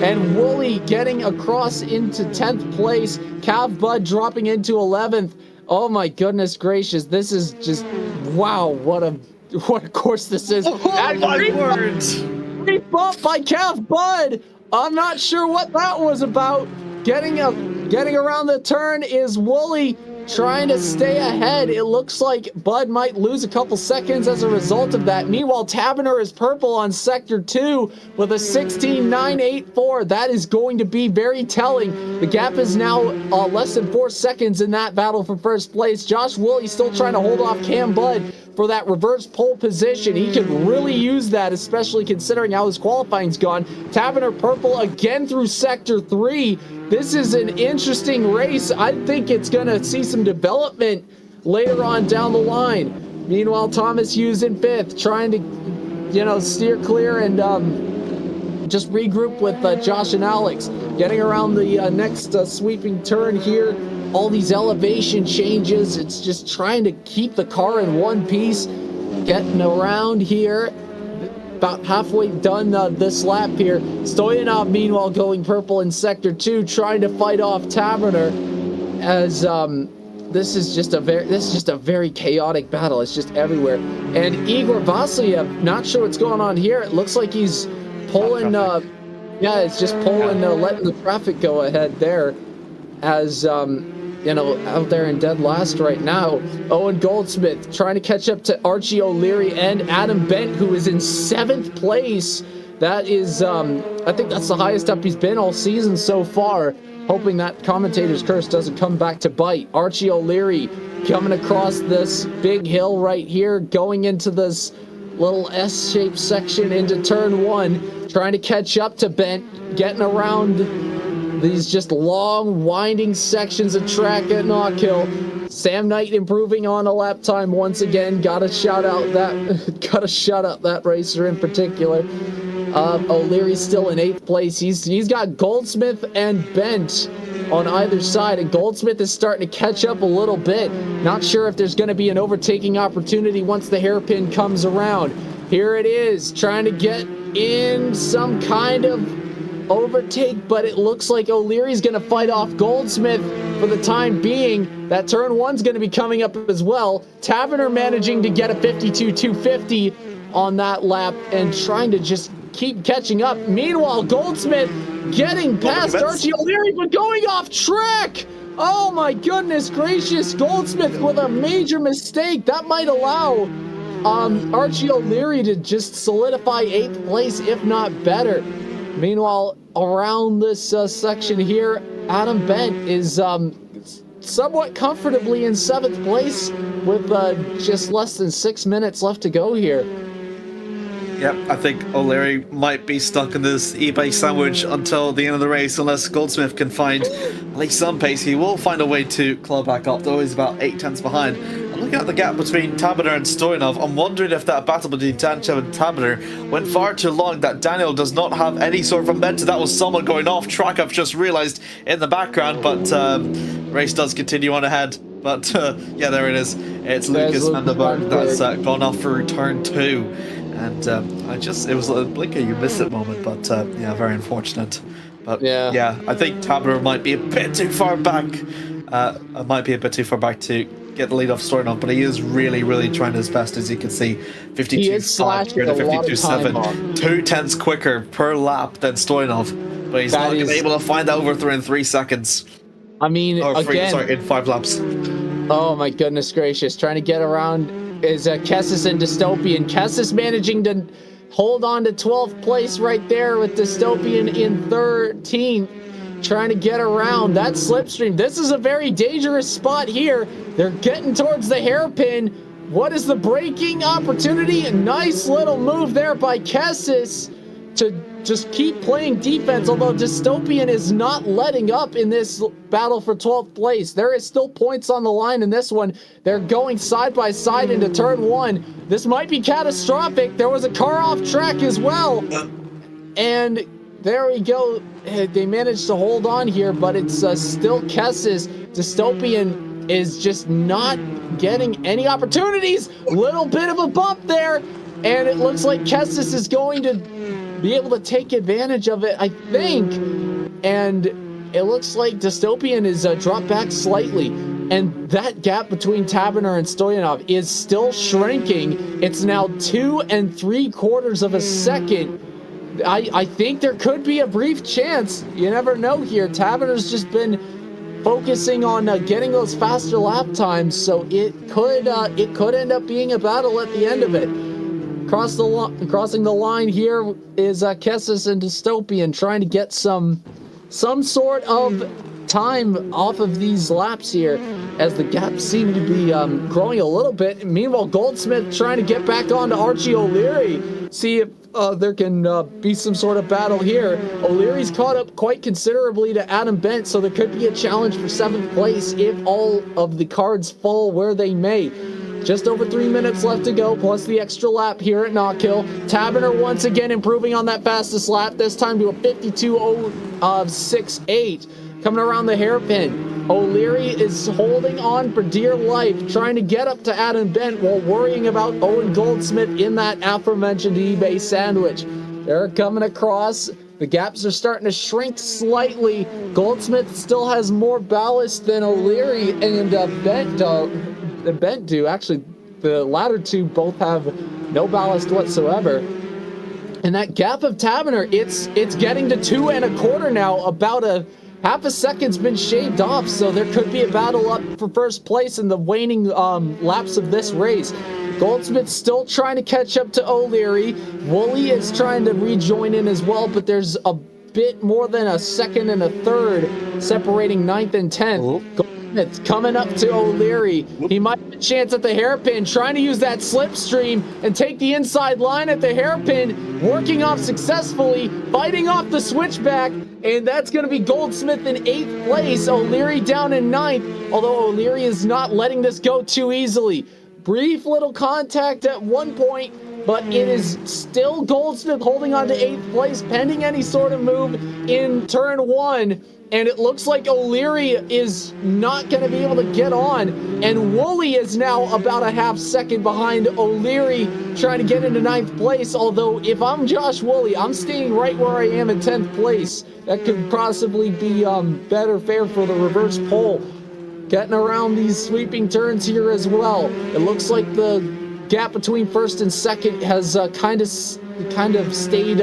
And Woolley getting across into 10th place. Cav Bud dropping into 11th. Oh my goodness gracious. This is just, wow, what a course this is. Oh my words. Great bump by Cav Bud. I'm not sure what that was about. Getting around the turn is Woolley trying to stay ahead. It looks like Bud might lose a couple seconds as a result of that. Meanwhile, Tavener is purple on Sector 2 with a 16.984. That is going to be very telling. The gap is now less than 4 seconds in that battle for first place. Josh Woolley still trying to hold off Cam Bud for that reverse pole position. He could really use that, especially considering how his qualifying's gone. Tavener purple again through Sector 3. This is an interesting race. I think it's going to see some development later on down the line. Meanwhile, Thomas Hughes in 5th, trying to, steer clear and just regroup with Josh and Alex. Getting around the next sweeping turn here. All these elevation changes. It's just trying to keep the car in one piece. Getting around here. About halfway done this lap here. Stoyanov, meanwhile, going purple in Sector 2, trying to fight off Tavener, as this is just a very chaotic battle. It's just everywhere. And Igor Vasilyev, not sure what's going on here. It looks like he's pulling, traffic. yeah, it's just pulling, letting the traffic go ahead there as, you know, out there in dead last right now. Owen Goldsmith trying to catch up to Archie O'Leary and Adam Bent, who is in 7th place. That is, I think that's the highest up he's been all season so far. Hoping that commentator's curse doesn't come back to bite. Archie O'Leary coming across this big hill right here, going into this little S-shaped section into turn 1, trying to catch up to Bent, getting around these just long, winding sections of track at Knockhill. Sam Knight improving on a lap time once again. Gotta shout out that racer in particular. O'Leary's still in 8th place. He's got Goldsmith and Bent on either side, and Goldsmith is starting to catch up a little bit. Not sure if there's going to be an overtaking opportunity once the hairpin comes around. Here it is, trying to get in some kind of overtake, but it looks like O'Leary's going to fight off Goldsmith for the time being. That turn 1's going to be coming up as well. Taverner managing to get a 52.250 on that lap and trying to just keep catching up. Meanwhile, Goldsmith getting past Archie O'Leary, but going off track. Oh my goodness gracious. Goldsmith with a major mistake. That might allow Archie O'Leary to just solidify 8th place, if not better. Meanwhile, around this section here, Adam Bent is somewhat comfortably in 7th place with just less than 6 minutes left to go here. Yep, I think O'Leary might be stuck in this eBay sandwich until the end of the race, unless Goldsmith can find at least some pace. He will find a way to claw back up, though he's about 8 tenths behind. I'm looking at the gap between Taberner and Stoyanov. I'm wondering if that battle between Danchev and Taberner went far too long, that Daniel does not have any sort of momentum. That was someone going off track, I've just realized in the background, but race does continue on ahead. But yeah, there it is. It's Lucas Vanderberg that's gone off for turn 2. And it was a blink of you miss it moment, but yeah, very unfortunate. But yeah, I think Taberner might be a bit too far back. To get the lead off Stoyanov, but he is really trying his best, as you can see. 52.5 here to 52.7, 2 tenths quicker per lap than Stoyanov, but he's not going to be able to find that overthrow in 3 seconds. I mean, in 5 laps. Oh my goodness gracious, trying to get around is Kessis and Dystopian. Kessis managing to hold on to 12th place right there with Dystopian in 13th, trying to get around that slipstream. This is a very dangerous spot here. They're getting towards the hairpin. What is the braking opportunity? A nice little move there by Kessis to just keep playing defense, although Dystopian is not letting up in this battle for 12th place. There is still points on the line in this one. They're going side by side into turn 1. This might be catastrophic. There was a car off track as well. And there we go. They managed to hold on here, but it's still Kessis. Dystopian is just not getting any opportunities. Little bit of a bump there, and it looks like Kessis is going to be able to take advantage of it, I think. And it looks like Dystopian is dropped back slightly, and that gap between Taberner and Stoyanov is still shrinking. It's now 2 3/4 of a second. I think there could be a brief chance. You never know here. Taberner's just been focusing on getting those faster lap times, so it could end up being a battle at the end of it. Crossing the line here is Kessis and Dystopian trying to get some sort of time off of these laps here, as the gaps seem to be growing a little bit. Meanwhile, Goldsmith trying to get back onto Archie O'Leary, see if there can be some sort of battle here. O'Leary's caught up quite considerably to Adam Bent, so there could be a challenge for 7th place if all of the cards fall where they may. Just over 3 minutes left to go, plus the extra lap here at Knockhill. Taberner once again improving on that fastest lap, this time to a 52.68. Coming around the hairpin, O'Leary is holding on for dear life, trying to get up to Adam Bent while worrying about Owen Goldsmith in that aforementioned eBay sandwich. They're coming across. The gaps are starting to shrink slightly. Goldsmith still has more ballast than O'Leary and Bent do. Actually, the latter two both have no ballast whatsoever. And that gap of Taberner, it's getting to 2 1/4 now. About a half a second's been shaved off, so there could be a battle up for first place in the waning laps of this race. Goldsmith's still trying to catch up to O'Leary. Woolley is trying to rejoin in as well, but there's a bit more than a second and a third separating 9th and 10th. Goldsmith's coming up to O'Leary. He might have a chance at the hairpin, trying to use that slipstream and take the inside line at the hairpin, working off successfully, fighting off the switchback, and that's going to be Goldsmith in 8th place, O'Leary down in 9th, although O'Leary is not letting this go too easily. Brief little contact at one point, but it is still Goldsmith holding on to 8th place, pending any sort of move in turn 1. And it looks like O'Leary is not going to be able to get on. And Woolley is now about a half second behind O'Leary, trying to get into 9th place. Although, if I'm Josh Woolley, I'm staying right where I am in 10th place. That could possibly be better fare for the reverse pole. Getting around these sweeping turns here as well. It looks like the gap between first and second has kind of stayed,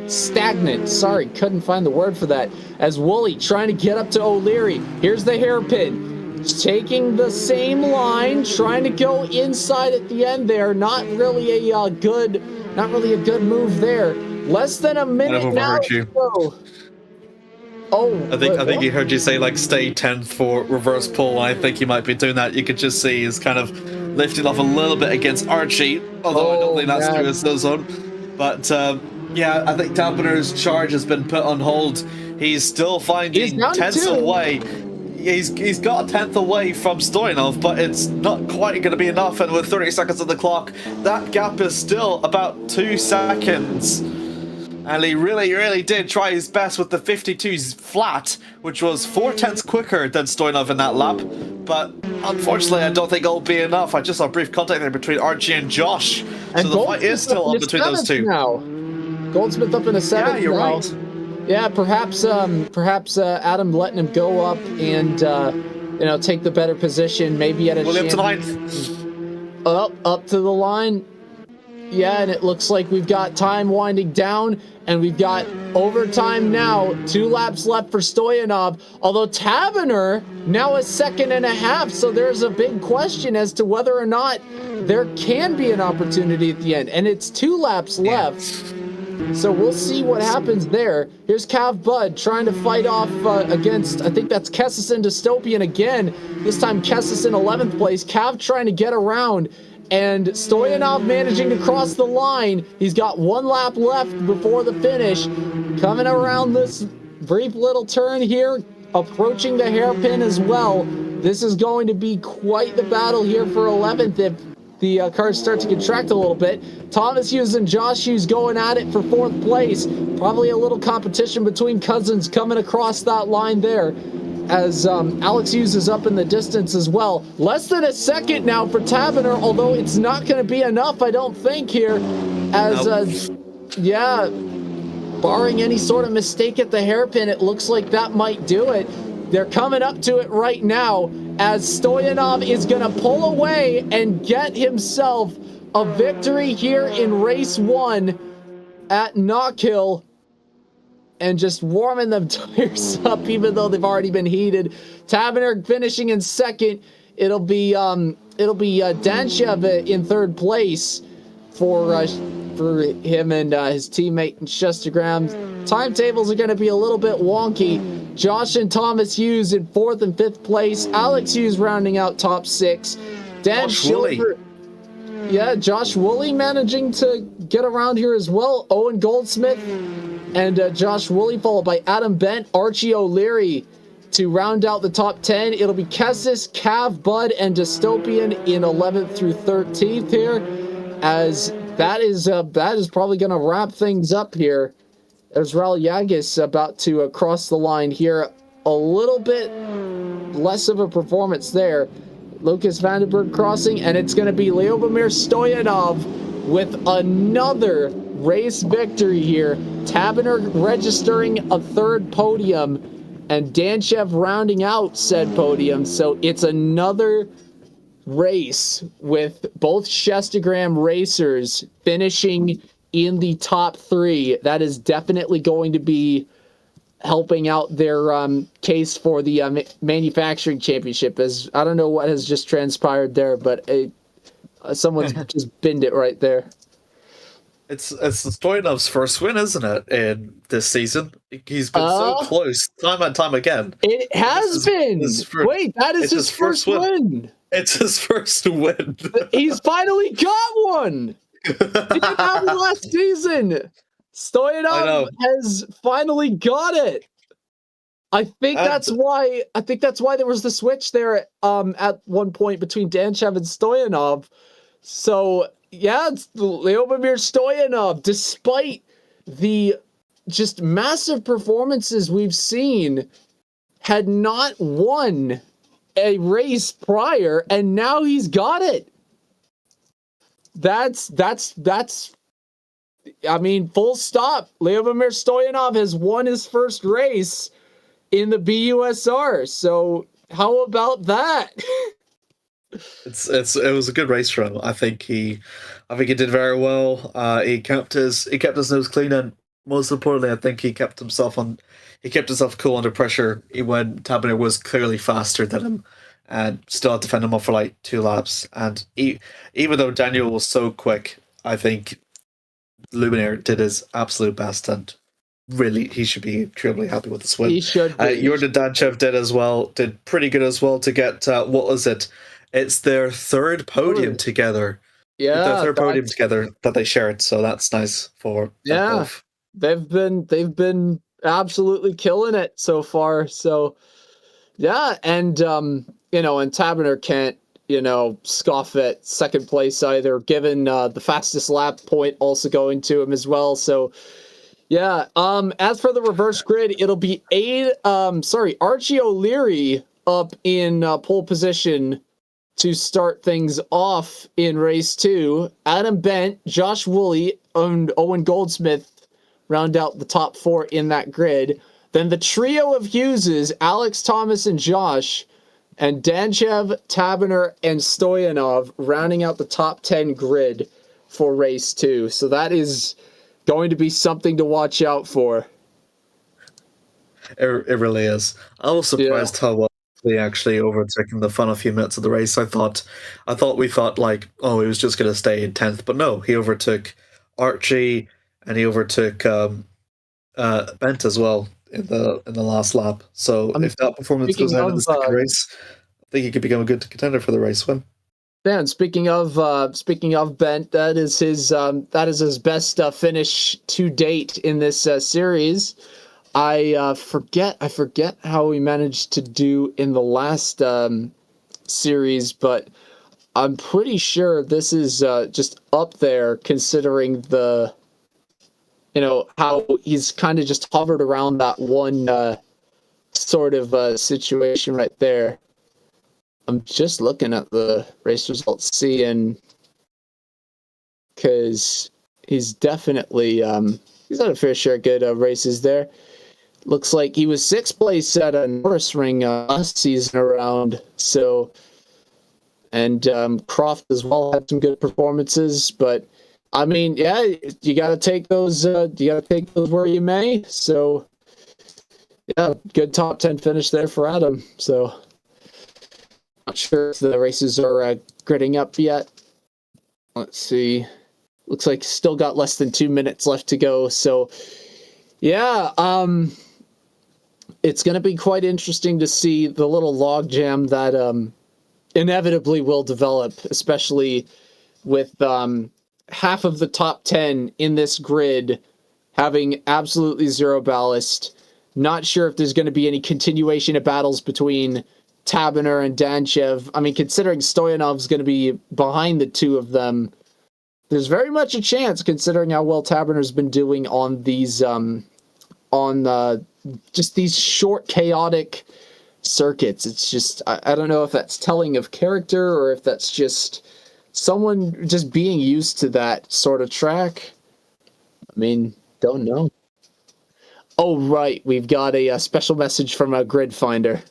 stagnant. Sorry, couldn't find the word for that. As Woolley trying to get up to O'Leary. Here's the hairpin. Taking the same line, trying to go inside at the end there. Not really a good move there. Less than a minute now. I think he heard you say like stay 10th for reverse pole. I think he might be doing that. You could just see he's kind of lifting off a little bit against Archie, although I don't think that's through his zone. But yeah, I think Taberner's charge has been put on hold. He's still finding 10ths away. He's got a 10th away from Stoyanov, but it's not quite going to be enough. And with 30 seconds on the clock, that gap is still about 2 seconds. And he really did try his best with the 52s flat, which was 4/10 quicker than Stoyanov in that lap. But unfortunately, I don't think it'll be enough. I just saw a brief contact there between Archie and Josh. And so the fight is still on between those two. Now. Goldsmith up in a 7th. Yeah, you're right. Yeah, perhaps Adam letting him go up and take the better position. Maybe at a William to 9th. Up to the line. Yeah, and it looks like we've got time winding down, and we've got overtime now. 2 laps left for Stoyanov, although Taberner now a 2.5 seconds, so there's a big question as to whether or not there can be an opportunity at the end, and it's 2 laps left. So we'll see what happens there. Here's Cav Bud trying to fight off against, I think that's Kessison Dystopian again. This time Kessison 11th place. Cav trying to get around. And Stoyanov managing to cross the line. He's got 1 lap left before the finish. Coming around this brief little turn here, approaching the hairpin as well. This is going to be quite the battle here for 11th if the cars start to contract a little bit. Thomas Hughes and Josh Hughes going at it for 4th place. Probably a little competition between cousins coming across that line there. As Alex Hughes is up in the distance as well. Less than a second now for Taberner, although it's not going to be enough, I don't think, here. As, barring any sort of mistake at the hairpin, it looks like that might do it. They're coming up to it right now as Stoyanov is going to pull away and get himself a victory here in race 1 at Knockhill. And just warming them tires up, even though they've already been heated. Taberner finishing in 2nd. It'll be Danshev in 3rd place for him and his teammate Shestergram. Timetables are going to be a little bit wonky. Josh and Thomas Hughes in 4th and 5th place. Alex Hughes rounding out top 6. Dan Schilber. Yeah, Josh Woolley managing to get around here as well. Owen Goldsmith and Josh Woolley, followed by Adam Bent, Archie O'Leary to round out the top 10. It'll be Kessis, Cav, Bud, and Dystopian in 11th through 13th here, as that is probably going to wrap things up here. There's Raul Yagis about to cross the line here. A little bit less of a performance there. Lucas Vandenberg crossing, and it's going to be Lyubomir Stoyanov with another race victory here. Taberner registering a 3rd podium, and Danshev rounding out said podium. So it's another race with both Shestagram racers finishing in the top 3, that is definitely going to be helping out their case for the manufacturing championship. As I don't know what has just transpired there, but someone's just binned it right there. It's Stoyanov's first win, isn't it, in this season? He's been so close, time and time again. It has been. Wait, that is his first win. It's his first win. He's finally got one. He didn't have it last season. Stoyanov has finally got it. I think that's why there was the switch there at one point between Danchev and Stoyanov. So yeah, it's Lyubomir Stoyanov, despite the just massive performances we've seen, had not won a race prior, and now he's got it. That's I mean, full stop. Lyubomir Stoyanov has won his first race in the BUSR. So how about that? It was a good race for him. I think he did very well. He kept his nose clean, and most importantly, I think he kept himself cool under pressure when Taberner was clearly faster than him, and still had to fend him off for like 2 laps. And even though Daniel was so quick, I think Luminaire did his absolute best, and really he should be extremely happy with this win. He should be. Jordan Danchev did pretty good as well to get what was it? It's their third podium together. Yeah, their third podium together that they shared. So that's nice for both. They've been absolutely killing it so far. So yeah, and and Taberner can't scoff at second place either, given the fastest lap point also going to him as well. So yeah, as for the reverse grid, it'll be Archie O'Leary up in pole position to start things off in race 2. Adam Bent, Josh Woolley, and Owen Goldsmith round out the top 4 in that grid. Then the trio of Hugheses, Alex, Thomas, and Josh, and Danchev, Taberner, and Stoyanov rounding out the top 10 grid for race 2. So that is going to be something to watch out for. It really is. I was surprised how well he actually overtaken the final few minutes of the race. We thought like, oh, he was just going to stay in 10th, but no, he overtook Archie and he overtook Bent as well in the last lap. So if that performance goes out in the second race, I think he could become a good contender for the race win. Yeah, and speaking of Bent, that is his best finish to date in this series. I forget how we managed to do in the last series, but I'm pretty sure this is just up there, considering the how he's kind of just hovered around that one sort of situation right there. I'm just looking at the race results, seeing, because he's definitely he's had a fair share of good races there. Looks like he was 6th place at a Norris Ring last season around. So, and Croft as well had some good performances. But I mean, yeah, you got to take those. Where you may. So, yeah, good top 10 finish there for Adam. So, not sure if the races are gridding up yet. Let's see. Looks like still got less than 2 minutes left to go. So, yeah, it's going to be quite interesting to see the little logjam that inevitably will develop, especially with half of the top 10 in this grid having absolutely zero ballast. Not sure if there's going to be any continuation of battles between Taberner and Danchev. I mean, considering Stoyanov's going to be behind the two of them, there's very much a chance, considering how well Taberner's been doing on these just these short, chaotic circuits. It's just, I don't know if that's telling of character or if that's just someone just being used to that sort of track. I mean, don't know. Oh, right. We've got a special message from a grid finder.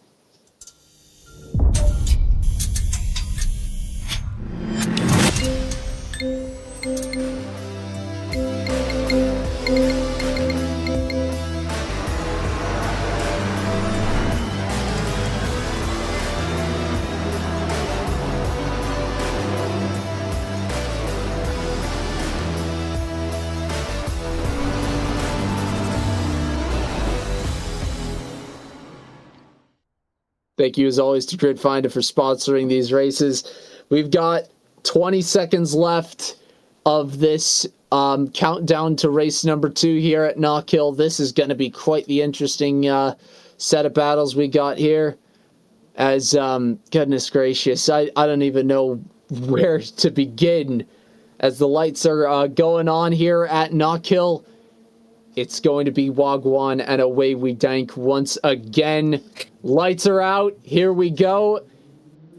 Thank you as always to Grid Finder for sponsoring these races. We've got 20 seconds left of this countdown to race number 2 here at Knockhill. This is going to be quite the interesting set of battles we got here. As goodness gracious, I don't even know where to begin. As the lights are going on here at Knockhill, it's going to be Wagwan and away we dank once again. Lights are out. Here we go.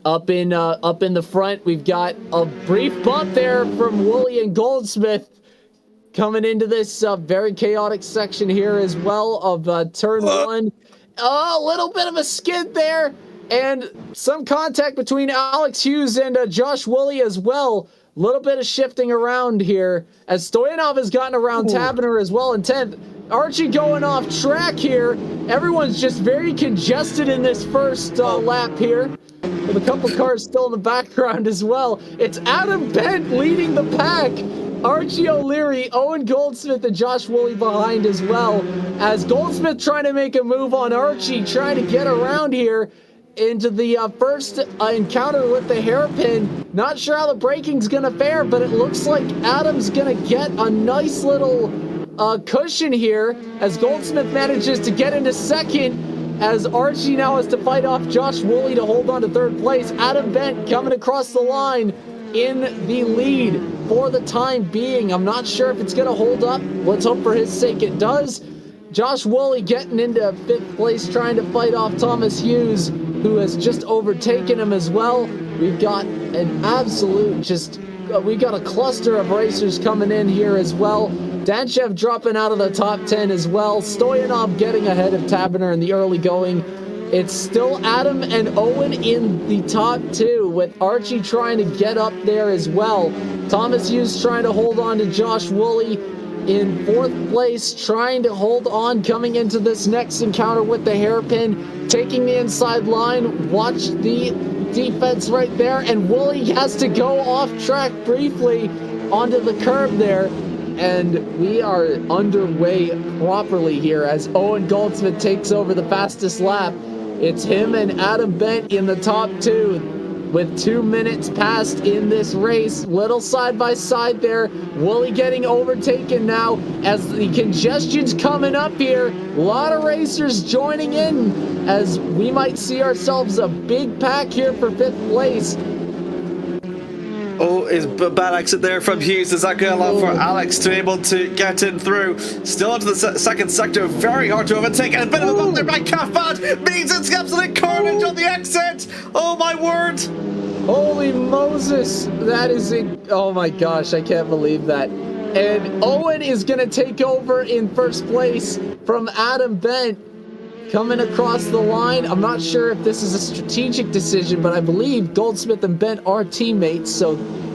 Up in the front, we've got a brief bump there from Wooly and Goldsmith coming into this very chaotic section here as well of turn 1. Oh, a little bit of a skid there, and some contact between Alex Hughes and Josh Woolley as well. A little bit of shifting around here as Stoyanov has gotten around Taberner as well in 10th. Archie going off track here. Everyone's just very congested in this first lap here, with a couple cars still in the background as well. It's Adam Bent leading the pack. Archie O'Leary, Owen Goldsmith, and Josh Woolley behind as well. As Goldsmith trying to make a move on Archie, trying to get around here into the first encounter with the hairpin. Not sure how the braking's gonna fare, but it looks like Adam's gonna get a nice little cushion here as Goldsmith manages to get into second, as Archie now has to fight off Josh Woolley to hold on to third place. Adam Bent coming across the line in the lead for the time being. I'm not sure if it's gonna hold up. Let's hope for his sake it does. Josh Woolley getting into 5th place, trying to fight off Thomas Hughes, who has just overtaken him as well. We've got an absolute we've got a cluster of racers coming in here as well. Danchev dropping out of the top 10 as well. Stoyanov getting ahead of Taberner in the early going. It's still Adam and Owen in the top 2, with Archie trying to get up there as well. Thomas Hughes trying to hold on to Josh Woolley in 4th place, trying to hold on coming into this next encounter with the hairpin, taking the inside line. Watch the defense right there, and Woolley has to go off track briefly onto the curb there, and we are underway properly here as Owen Goldsmith takes over the fastest lap. It's him and Adam Bent in the top 2 with 2 minutes passed in this race. Little side by side there. Woolley getting overtaken now as the congestion's coming up here. A lot of racers joining in as we might see ourselves a big pack here for 5th place. Oh, is bad exit there from Hughes. Is that going to allow for Alex to be able to get in through? Still into the second sector. Very hard to overtake. And a bit of a bump there by Cafad. Means it's absolute carnage on the exit. Oh my word. Holy Moses. That is it. Oh my gosh. I can't believe that. And Owen is going to take over in 1st place from Adam Bent. Coming across the line. I'm not sure if this is a strategic decision, but I believe Goldsmith and Bent are teammates, so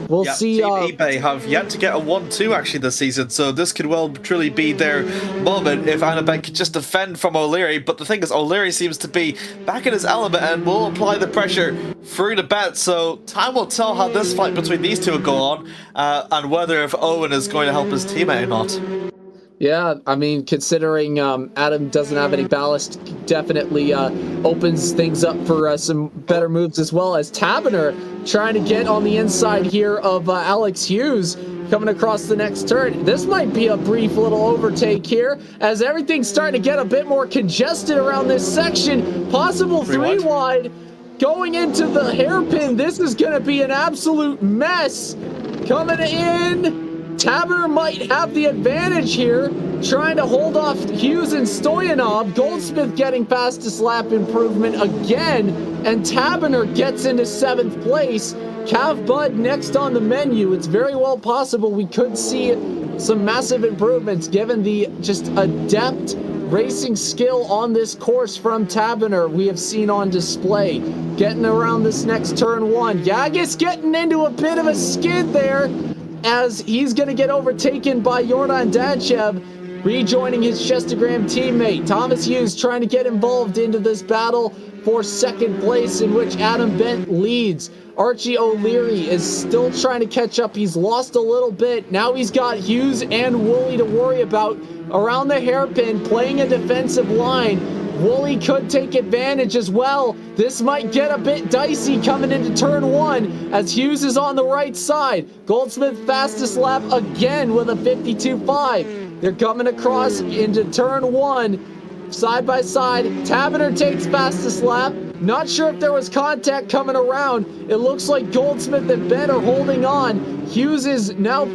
we'll see. Team eBay have yet to get a 1-2 actually this season, so this could well truly be their moment if Anna Bent could just defend from O'Leary. But the thing is, O'Leary seems to be back in his element and will apply the pressure through the Bent, so time will tell how this fight between these two will go on, and whether if Owen is going to help his teammate or not. Yeah, I mean, considering Adam doesn't have any ballast, definitely opens things up for some better moves, as well as Taberner trying to get on the inside here of Alex Hughes coming across the next turn. This might be a brief little overtake here as everything's starting to get a bit more congested around this section. Possible 3 wide going into the hairpin. This is going to be an absolute mess. Coming in. Taberner might have the advantage here, trying to hold off Hughes and Stoyanov. Goldsmith getting fastest lap improvement again, and Taberner gets into 7th place. Cav Bud next on the menu. It's very well possible we could see some massive improvements given the just adept racing skill on this course from Taberner we have seen on display. Getting around this next turn 1. Yagis getting into a bit of a skid there, as he's going to get overtaken by Jordan Danchev, rejoining his Chestogram teammate. Thomas Hughes trying to get involved into this battle for 2nd place, in which Adam Bent leads. Archie O'Leary is still trying to catch up. He's lost a little bit. Now he's got Hughes and Woolley to worry about around the hairpin, playing a defensive line. Wooly could take advantage as well. This might get a bit dicey coming into turn 1 as Hughes is on the right side. Goldsmith fastest lap again with a 52.5. They're coming across into turn 1 side by side. Tavener takes fastest lap. Not sure if there was contact coming around. It looks like Goldsmith and Ben are holding on. Hughes is now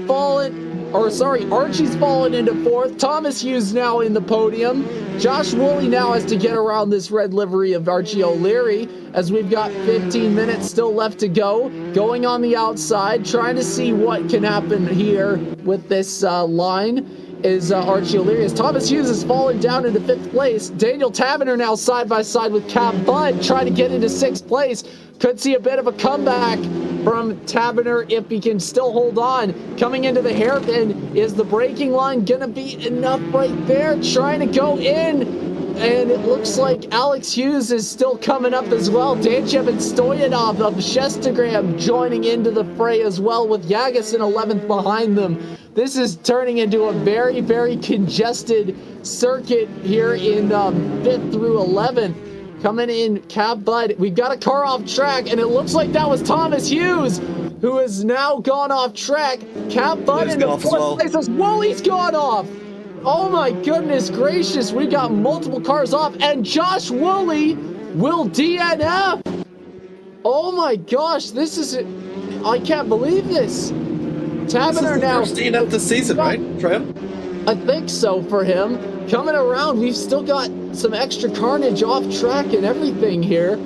Archie's fallen into 4th. Thomas Hughes now in the podium. Josh Woolley now has to get around this red livery of Archie O'Leary as we've got 15 minutes still left to go. Going on the outside, trying to see what can happen here with this line is Archie O'Leary. As Thomas Hughes has fallen down into 5th place. Daniel Tavener now side by side with Cam Budd trying to get into 6th place. Could see a bit of a comeback from Tavener if he can still hold on. Coming into the hairpin, is the braking line going to be enough right there? Trying to go in, and it looks like Alex Hughes is still coming up as well. Danchev and Stoyanov of Shestagram joining into the fray as well, with Yagas in 11th behind them. This is turning into a very, very congested circuit here in 5th through 11th. Coming in, Cab Bud. We've got a car off track, and it looks like that was Thomas Hughes, who has now gone off track. Cab Bud in the 4th place as Wooly's gone off. Oh my goodness gracious, we got multiple cars off, and Josh Woolley will DNF. Oh my gosh, this is... I can't believe this. Tavener now... First DNF this season, right, for him? I think so for him. Coming around, we've still got some extra carnage off track and everything here.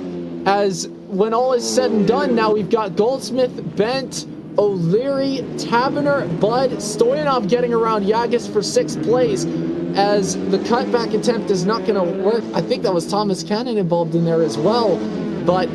As when all is said and done, now we've got Goldsmith, Bent, O'Leary, Tavener, Bud, Stoyanov getting around Yagas for 6th place. As the cutback attempt is not going to work. I think that was Thomas Cannon involved in there as well. But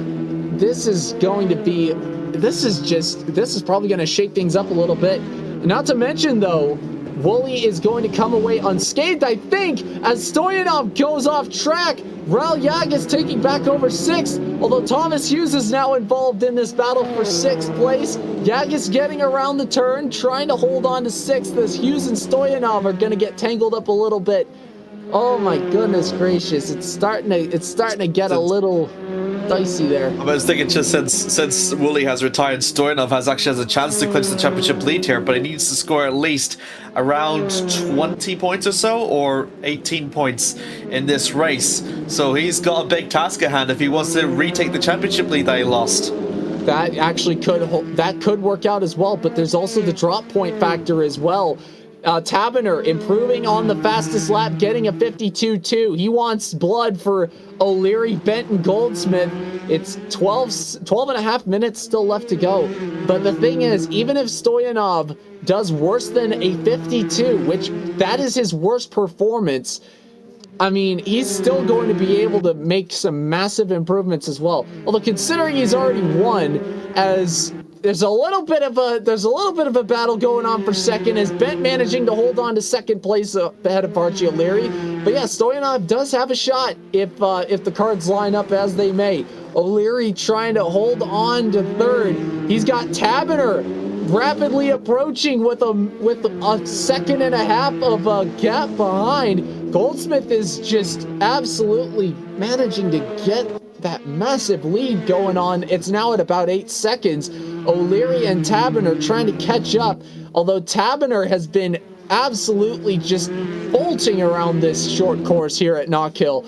this is going to be... This is probably going to shake things up a little bit. Not to mention, though, Wooly is going to come away unscathed, I think, as Stoyanov goes off track. Raul Yagas taking back over 6th, although Thomas Hughes is now involved in this battle for 6th place. Yagas getting around the turn, trying to hold on to 6th, as Hughes and Stoyanov are going to get tangled up a little bit. Oh my goodness gracious, it's starting to get a little dicey there. I was thinking, just since Woolley has retired, Stoyanov actually has a chance to clinch the championship lead here, but he needs to score at least around 20 points or so, or 18 points in this race. So he's got a big task at hand if he wants to retake the championship lead that he lost. That actually could work out as well, but there's also the drop point factor as well. Tavener improving on the fastest lap, getting a 52.2. He wants blood for O'Leary, Benton, Goldsmith. It's 12 and a half minutes still left to go. But the thing is, even if Stoyanov does worse than a 52, which that is his worst performance, I mean, he's still going to be able to make some massive improvements as well. Although considering he's already won, as there's a little bit of a battle going on for second, as Bent managing to hold on to 2nd place ahead of Archie O'Leary. But yeah, Stoyanov does have a shot if the cards line up as they may. O'Leary trying to hold on to 3rd. He's got Tavener rapidly approaching with a second and a half of a gap behind. Goldsmith is just absolutely managing to get that massive lead going on. It's now at about 8 seconds. O'Leary and Tavener trying to catch up, although Tavener has been absolutely just bolting around this short course here at Knockhill.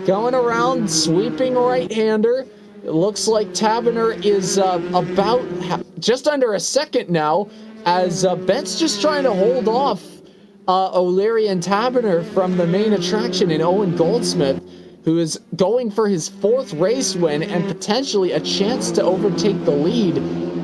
Going around, sweeping right-hander. It looks like Tavener is about just under a second now, as Bent's just trying to hold off O'Leary and Tavener from the main attraction in Owen Goldsmith, who is going for his 4th race win and potentially a chance to overtake the lead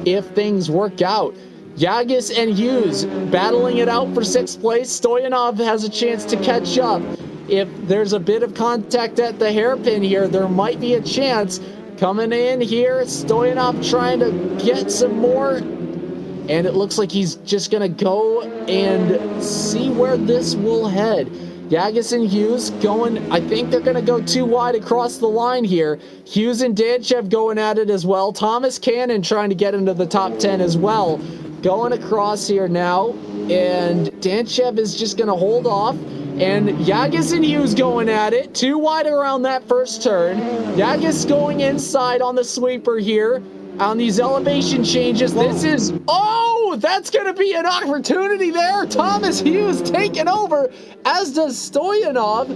if things work out. Yagas and Hughes battling it out for 6th place. Stoyanov has a chance to catch up. If there's a bit of contact at the hairpin here, there might be a chance. Coming in here, Stoyanov trying to get some more, and it looks like he's just going to go and see where this will head. Yagas and Hughes going, I think they're going to go too wide across the line here. Hughes and Danchev going at it as well. Thomas Cannon trying to get into the top 10 as well. Going across here now, and Danchev is just going to hold off, And Yagas and Hughes going at it. Too wide around that first turn. Yagas going inside on the sweeper here. On these elevation changes. This is... Oh! That's going to be an opportunity there. Thomas Hughes taking over, as does Stoyanov,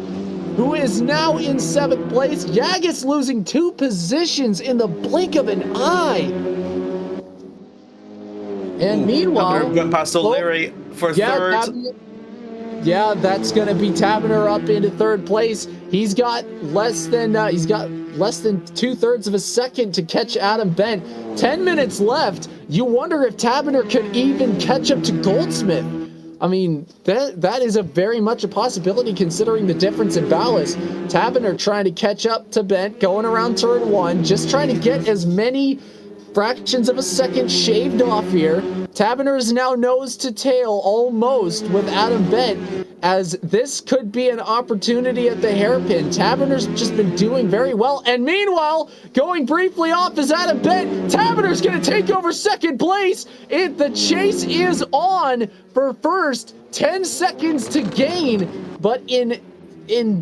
who is now in 7th place. Yagas losing 2 positions in the blink of an eye. And meanwhile... Went past O'Leary for third. Yeah, that's going to be Taverner up into 3rd place. He's got less than 2/3 of a second to catch Adam Bent. 10 minutes left. You wonder if Taverner could even catch up to Goldsmith. I mean, that is very much a possibility considering the difference in ballast. Taverner trying to catch up to Bent, going around turn 1, just trying to get as many fractions of a second shaved off here. Taverner is now nose to tail almost with Adam Bent, as this could be an opportunity at the hairpin. Taverner's just been doing very well, and meanwhile, going briefly off is Adam Bent. Taverner's going to take over 2nd place. The chase is on for first. 10 seconds to gain, but in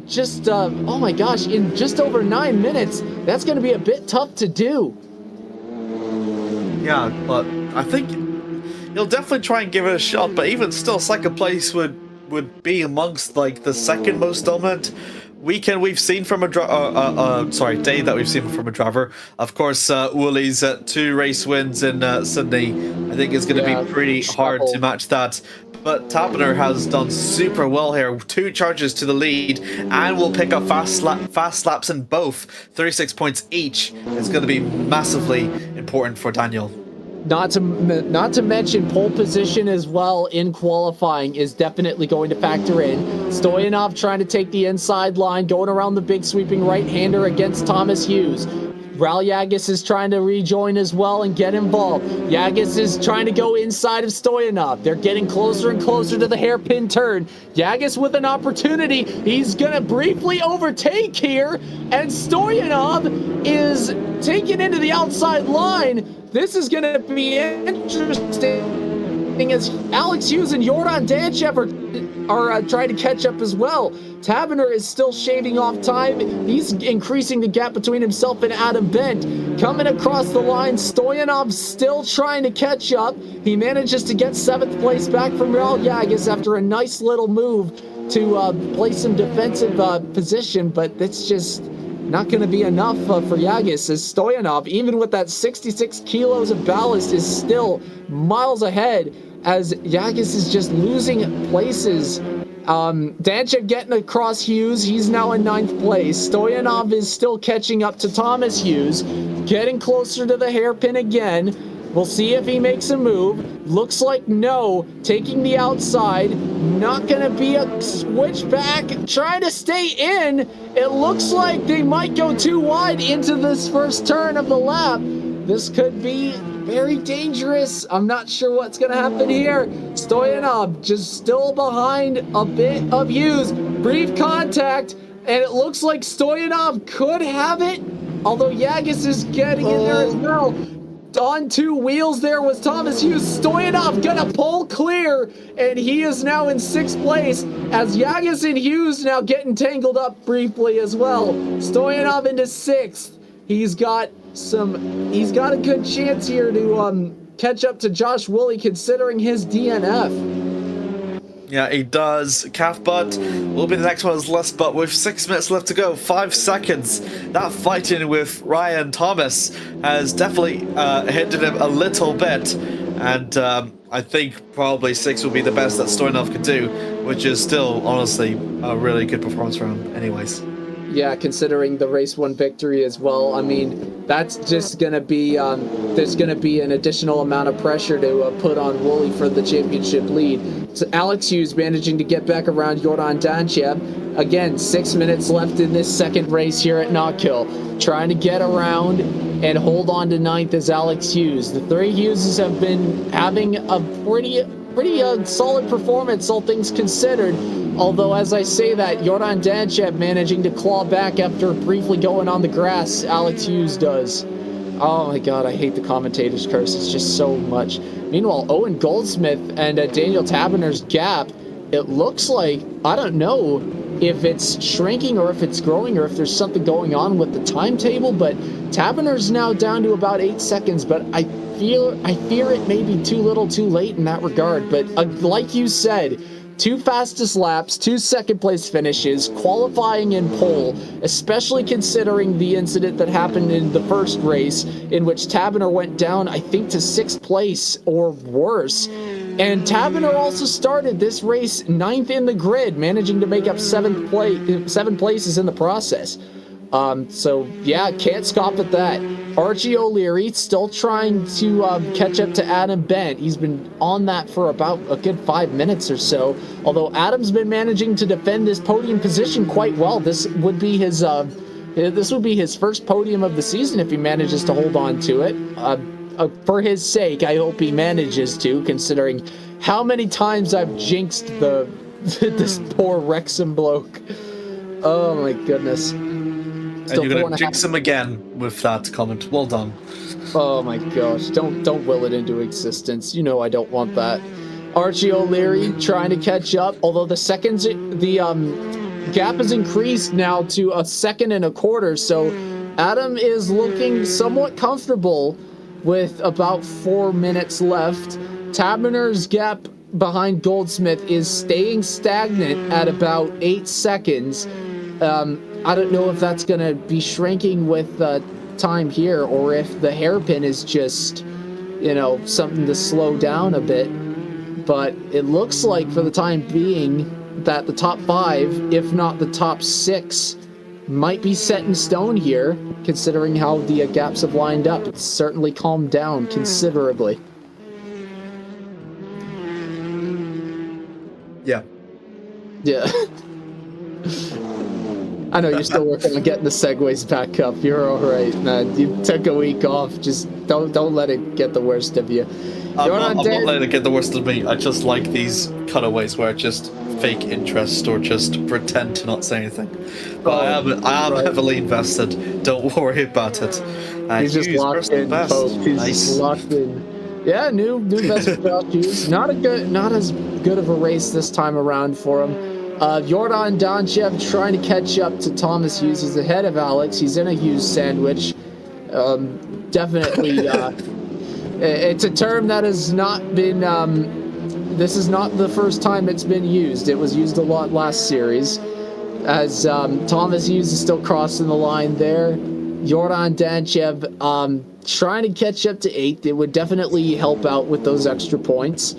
just oh my gosh, in just over 9 minutes, that's going to be a bit tough to do. Yeah, but I think he'll definitely try and give it a shot, but even still, 2nd place would be amongst like the 2nd most dominant weekend we've seen from a day that we've seen from a driver. Of course, Wooley's 2 race wins in Sydney. I think it's going to be pretty hard to match that. But Taverner has done super well here. 2 charges to the lead, and will pick up fast laps in both. 36 points each. It's going to be massively important for Daniel. Not to mention pole position as well in qualifying is definitely going to factor in. Stoyanov trying to take the inside line, going around the big sweeping right-hander against Thomas Hughes. Raul Yagas is trying to rejoin as well and get involved. Yagas is trying to go inside of Stoyanov. They're getting closer and closer to the hairpin turn. Yagas with an opportunity. He's going to briefly overtake here, and Stoyanov is taken into the outside line. This is going to be interesting as Alex Hughes and Jordan Danchev are trying to catch up as well. Taverner is still shaving off time. He's increasing the gap between himself and Adam Bent. Coming across the line, Stoyanov still trying to catch up. He manages to get 7th place back from Raul Yagas after a nice little move to play some defensive position, but that's just not going to be enough for Yagas, as Stoyanov, even with that 66 kilos of ballast, is still miles ahead, as Yagas is just losing places. Danchev getting across Hughes. He's now in 9th place. Stoyanov is still catching up to Thomas Hughes, getting closer to the hairpin again. We'll see if he makes a move. Looks like no. Taking the outside. Not going to be a switchback. Trying to stay in. It looks like they might go too wide into this first turn of the lap. This could be very dangerous. I'm not sure what's going to happen here. Stoyanov just still behind a bit of Hughes. Brief contact. And it looks like Stoyanov could have it. Although Yagas is getting in there as well. On 2 wheels there was Thomas Hughes. Stoyanov gonna pull clear, and he is now in 6th place, as Yagas and Hughes now getting tangled up briefly as well. Stoyanov into 6th. He's got a good chance here to catch up to Josh Woolley, considering his DNF. Yeah, he does. Calf butt will be the next one on his list, but with 6 minutes left to go, 5 seconds, that fighting with Ryan Thomas has definitely hindered him a little bit. And I think probably 6 will be the best that Stoyanov could do, which is still, honestly, a really good performance for him anyways. Yeah, considering the race 1 victory as well. I mean, that's just going to be, there's going to be an additional amount of pressure to put on Woolley for the championship lead. So Alex Hughes managing to get back around Jordan Danchev. Again, 6 minutes left in this 2nd race here at Knockhill. Trying to get around and hold on to 9th is Alex Hughes. The 3 Hugheses have been having a pretty solid performance, all things considered. Although, as I say that, Jordan Danchev managing to claw back after briefly going on the grass. Alex Hughes does. Oh my god, I hate the commentator's curse. It's just so much. Meanwhile, Owen Goldsmith and Daniel Taverner's gap it looks like, I don't know if it's shrinking or if it's growing or if there's something going on with the timetable, but Taberner's now down to about 8 seconds, but I fear it may be too little too late in that regard. But like you said, 2 fastest laps, 2 second place finishes, qualifying in pole, especially considering the incident that happened in the first race in which Taberner went down, I think, to 6th place or worse. And Taberner also started this race 9th in the grid, managing to make up 7 places in the process. So yeah, can't scoff at that. Archie O'Leary still trying to catch up to Adam Bent. He's been on that for about a good 5 minutes or so. Although Adam's been managing to defend this podium position quite well. This would be his first podium of the season if he manages to hold on to it. For his sake, I hope he manages to, considering how many times I've jinxed this poor Wrexham bloke. Oh my goodness. And you're going to jinx him again with that comment. Well done. Oh my gosh, don't will it into existence. You know I don't want that. Archie O'Leary trying to catch up, although the gap has increased now to 1.25 seconds, so Adam is looking somewhat comfortable with about 4 minutes left. Taberner's gap behind Goldsmith is staying stagnant at about 8 seconds. I don't know if that's going to be shrinking with time here, or if the hairpin is just, something to slow down a bit. But it looks like for the time being that the top 5, if not the top 6, might be set in stone here, considering how the gaps have lined up. It's certainly calmed down considerably. Yeah. Yeah. I know you're still working on getting the segues back up. You're all right, man. You took a week off. Just don't let it get the worst of you. I'm not letting it get the worst of me. I just like these cutaways where it's just fake interest or just pretend to not say anything. But I am heavily invested. Don't worry about it. He's just locked in, folks. He's locked in. Yeah, new best for Josh Hughes. Not as good of a race this time around for him. Jordan Donchev trying to catch up to Thomas Hughes. He's ahead of Alex. He's in a Hughes sandwich. Definitely, it's a term that has not been. This is not the first time it's been used. It was used a lot last series. As Thomas Hughes is still crossing the line there. Jordan Donchev trying to catch up to 8th. It would definitely help out with those extra points.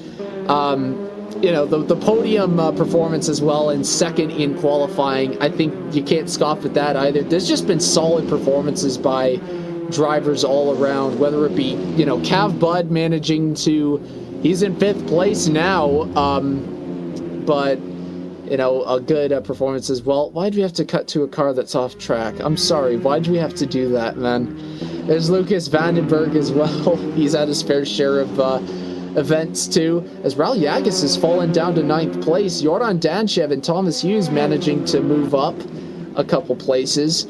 The podium performance as well, and 2nd in qualifying, I think you can't scoff at that either. There's just been solid performances by drivers all around, whether it be, Cav Bud managing to, he's in 5th place now, but, a good performance as well. Why'd we have to cut to a car that's off track? I'm sorry, why'd we have to do that, man? There's Lucas Vandenberg as well. He's had his fair share of events too, as Raul Yagas has fallen down to 9th place. Jordan Donchev and Thomas Hughes managing to move up a couple places,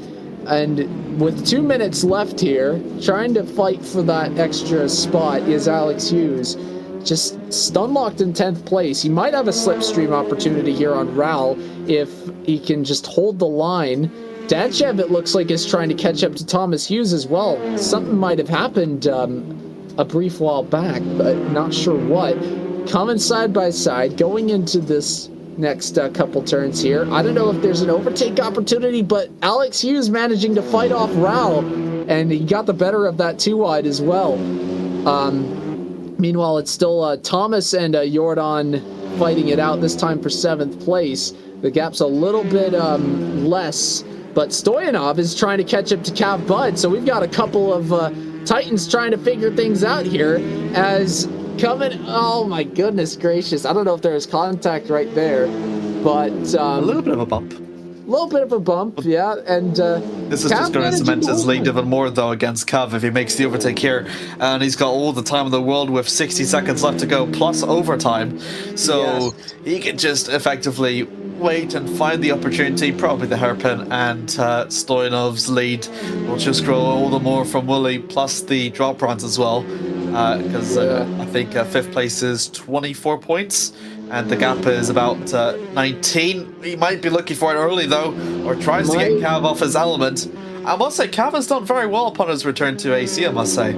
and with 2 minutes left here, trying to fight for that extra spot is Alex Hughes, just stun locked in 10th place. He might have a slipstream opportunity here on Raul if he can just hold the line. Donchev, it looks like, is trying to catch up to Thomas Hughes as well. Something might have happened a brief while back, but not sure what. Coming side by side, going into this next couple turns here. I don't know if there's an overtake opportunity, but Alex Hughes managing to fight off Raul, and he got the better of that 2-wide as well. Meanwhile, it's still Thomas and Jordan fighting it out, this time for 7th place. The gap's a little bit less, but Stoyanov is trying to catch up to Cav Bud, so we've got a couple of Titans trying to figure things out here as coming. Oh my goodness gracious. I don't know if there was contact right there, but a little bit of a bump. Yeah. And this is just going to cement his lead even more, though, against Cav if he makes the overtake here. And he's got all the time in the world with 60 seconds left to go, plus overtime. So he can just effectively wait and find the opportunity, probably the hairpin, and Stoyanov's lead will just grow all the more from Wooly, plus the drop runs as well, because I think 5th place is 24 points, and the gap is about 19. He might be looking for it early though, or tries to get Cav off his element. I must say, Cav has done very well upon his return to AC, I must say.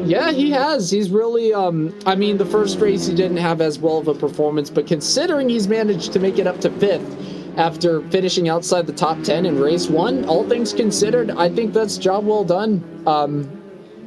Yeah, he has. He's really, I mean, the first race he didn't have as well of a performance, but considering he's managed to make it up to 5th after finishing outside the top 10 in race 1, all things considered, I think that's job well done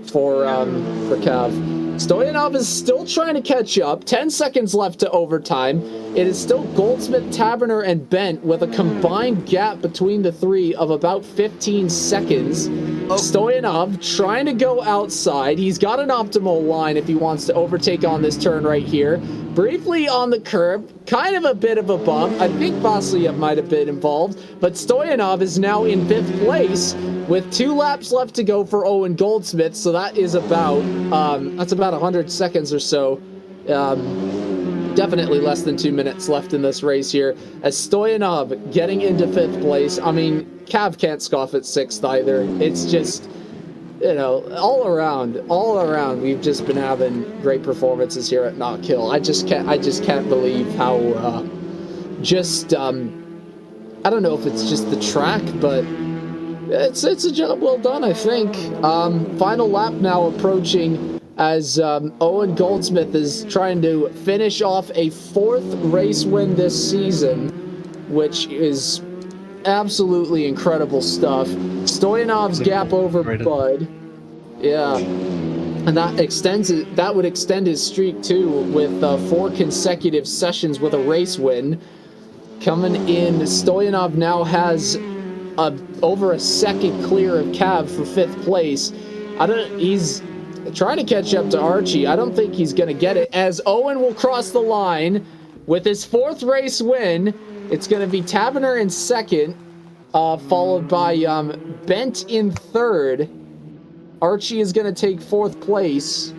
for Cav. Stoyanov is still trying to catch up. 10 seconds left to overtime. It is still Goldsmith, Taverner, and Bent with a combined gap between the three of about 15 seconds. Stoyanov trying to go outside. He's got an optimal line if he wants to overtake on this turn right here. Briefly on the curb, kind of a bit of a bump. I think Vasilyev might have been involved, but Stoyanov is now in 5th place with 2 laps left to go for Owen Goldsmith. So that is about that's about 100 seconds or so. Definitely less than 2 minutes left in this race here. As Stoyanov getting into 5th place. I mean, Cav can't scoff at 6th either. It's just, you know, all around, we've just been having great performances here at Knockhill. I just can't believe how, I don't know if it's just the track, but it's a job well done, I think. Final lap now approaching as Owen Goldsmith is trying to finish off a 4th race win this season, which is absolutely incredible stuff. Stoyanov's gap over Bud. Yeah. And that would extend his streak too with 4 consecutive sessions with a race win. Coming in, Stoyanov now has over a second clear of Cav for 5th place. He's trying to catch up to Archie. I don't think he's going to get it, as Owen will cross the line with his 4th race win. It's going to be Taverner in 2nd, followed by Bent in 3rd. Archie is going to take 4th place.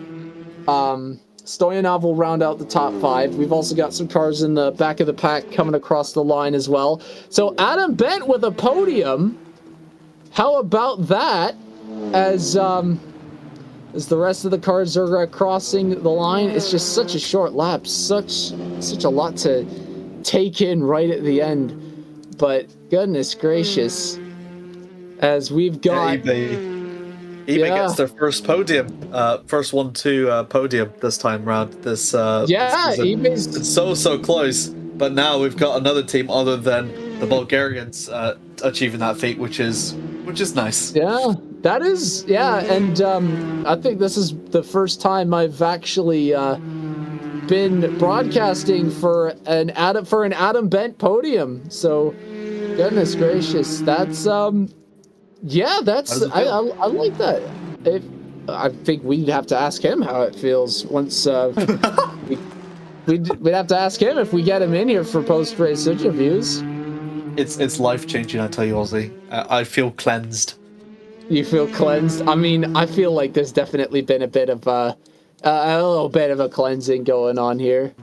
Stoyanov will round out the top 5. We've also got some cars in the back of the pack coming across the line as well. So Adam Bent with a podium. How about that? As the rest of the cars are crossing the line, it's just such a short lap, such a lot to take in right at the end. But goodness gracious, as we've got eBay gets their first podium, first 1-2 podium this time round. This eBay's it's so close, but now we've got another team other than the Bulgarians achieving that feat, which is nice. Yeah, that is, and I think this is the first time I've actually been broadcasting for an Adam Bent podium. So, goodness gracious, that's I like that. I think we'd have to ask him how it feels once we'd have to ask him if we get him in here for post-race interviews. It's life-changing, I tell you, Ozzy. I feel cleansed. You feel cleansed? I mean, I feel like there's definitely been a bit of a little bit of a cleansing going on here.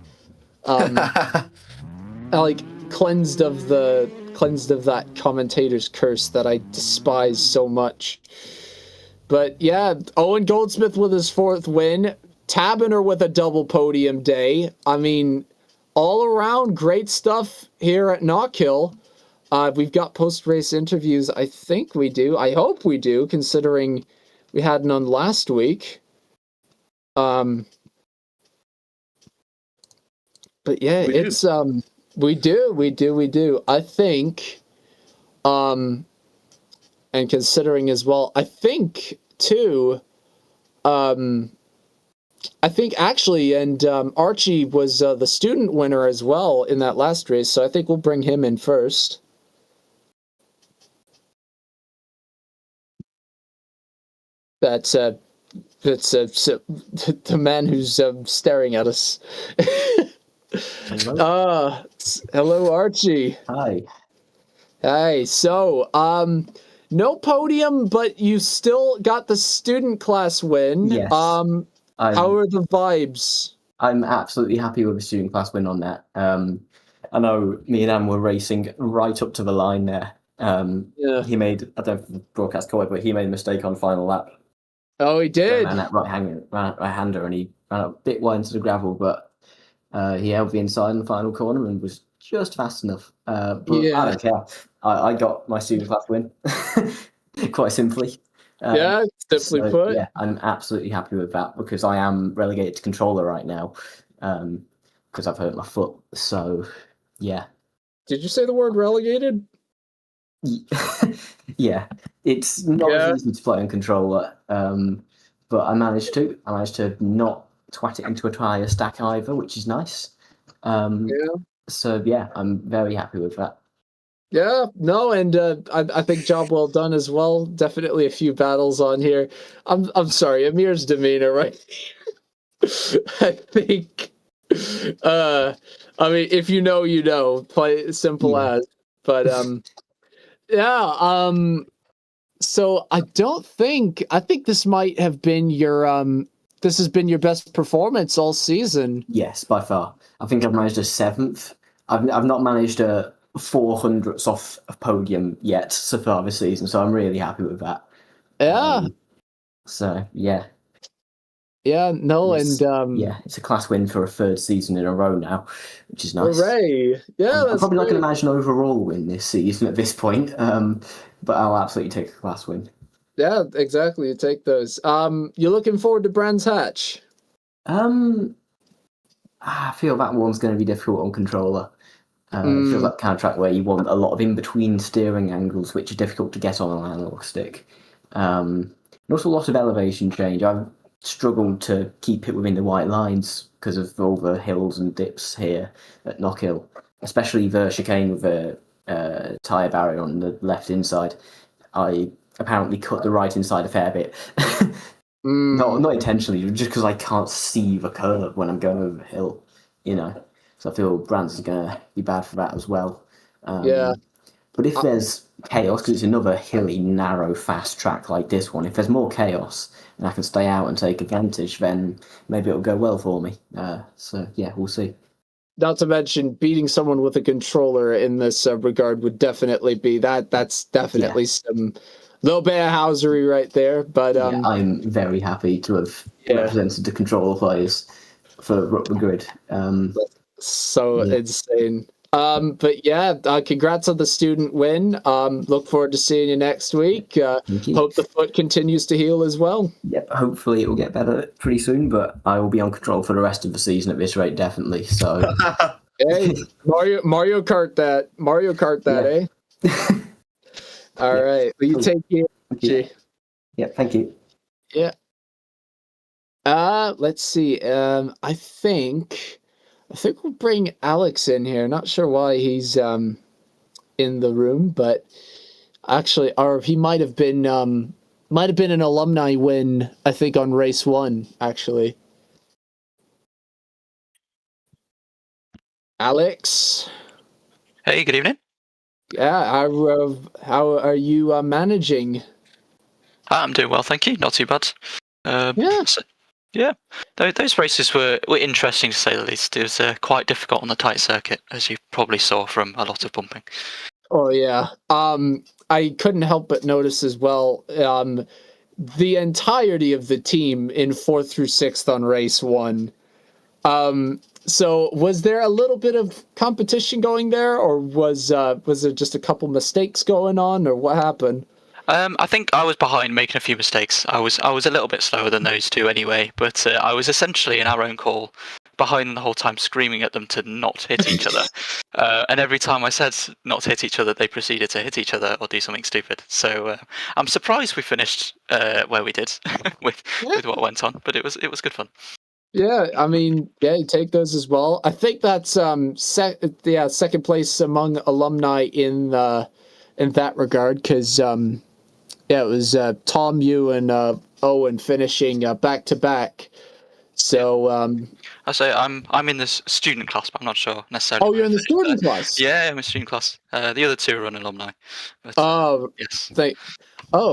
Like cleansed of that commentator's curse that I despise so much. But yeah, Owen Goldsmith with his 4th win, Taberner with a double podium day. I mean, all around great stuff here at Knockhill. We've got post-race interviews. I think we do. I hope we do, considering we had none last week. But yeah, we do. I think, and considering as well, I think too, I think actually, and Archie was the student winner as well in that last race, so I think we'll bring him in first. That's the man who's staring at us. Hello, Archie. Hi. So, no podium, but you still got the student class win. Yes. How are the vibes? I'm absolutely happy with the student class win on that. I know me and Anne were racing right up to the line there. He made, I don't know if the broadcast caught it, but he made a mistake on final lap. Oh, he did. Ran that right-hander, and he ran a bit wide into the gravel, but He held the inside in the final corner and was just fast enough. But Yeah. I don't care. I got my student class win, quite simply. Yeah, simply put. Yeah, I'm absolutely happy with that because I am relegated to controller right now because I've hurt my foot. So, yeah. Did you say the word relegated? Yeah, it's not as easy to play on controller, but I managed to. I managed to not twat it into a tire stack either, which is nice. So yeah, I'm very happy with that. Yeah, no, and I think job well done as well. Definitely a few battles on here. I'm sorry, Amir's demeanor, right? I think. I mean, if you know, you know. Play simple as. But yeah. So I think this might have been your this has been your best performance all season. Yes, by far. I think I've managed a 7th. I've not managed a 400ths off a podium yet so far this season, so I'm really happy with that. Yeah. So yeah. Yeah, no, and yeah, it's a class win for a 3rd season in a row now, which is nice. Hooray! Yeah, I'm probably not going to manage an overall win this season at this point, but I'll absolutely take a class win. Yeah, exactly. You take those. You're looking forward to Brands Hatch? I feel that one's going to be difficult on controller. It feels like kind of track where you want a lot of in-between steering angles, which are difficult to get on an analog stick. And also a lot of elevation change. I've struggled to keep it within the white lines because of all the hills and dips here at Knockhill, especially the chicane with the tyre barrier on the left inside. I apparently cut the right inside a fair bit. Not intentionally, just because I can't see the curve when I'm going over the hill, you know. So I feel Brands is going to be bad for that as well. But if there's chaos, because it's another hilly, narrow, fast track like this one, if there's more chaos and I can stay out and take advantage, then maybe it'll go well for me. So yeah, we'll see. Not to mention beating someone with a controller in this regard would definitely be that's definitely some little bit of housery right there. But I'm very happy to have represented the controller players for Up the Grid. So insane. But yeah, congrats on the student win. Look forward to seeing you next week. Hope the foot continues to heal as well. Yep, hopefully it will get better pretty soon, but I will be on control for the rest of the season at this rate, definitely. So hey, Mario Kart that, eh? All right. Well, you take care. Yeah, thank you. Yeah. Let's see. I think we'll bring Alex in here. Not sure why he's in the room, but actually, or he might have been an alumni win, I think, on race 1, actually. Alex. Hey, good evening. Yeah, how are you managing? I'm doing well, thank you. Not too bad. Those races were interesting to say the least. It was quite difficult on the tight circuit, as you probably saw from a lot of bumping. Oh yeah. I couldn't help but notice as well. The entirety of the team in 4th through 6th on race 1. So was there a little bit of competition going there, or was there just a couple mistakes going on, or what happened? I think I was behind, making a few mistakes. I was a little bit slower than those two anyway, but I was essentially in our own call behind them the whole time, screaming at them to not hit each other. And every time I said not to hit each other, they proceeded to hit each other or do something stupid. So I'm surprised we finished where we did with what went on, but it was good fun. Yeah, I mean, you take those as well. I think that's second place among alumni in that regard, because it was Tom, you, and Owen finishing back to back. So I say I'm in the student class, but I'm not sure necessarily. Oh, you're in the student class? Yeah, I'm in student class. The other two are on alumni. But, yes.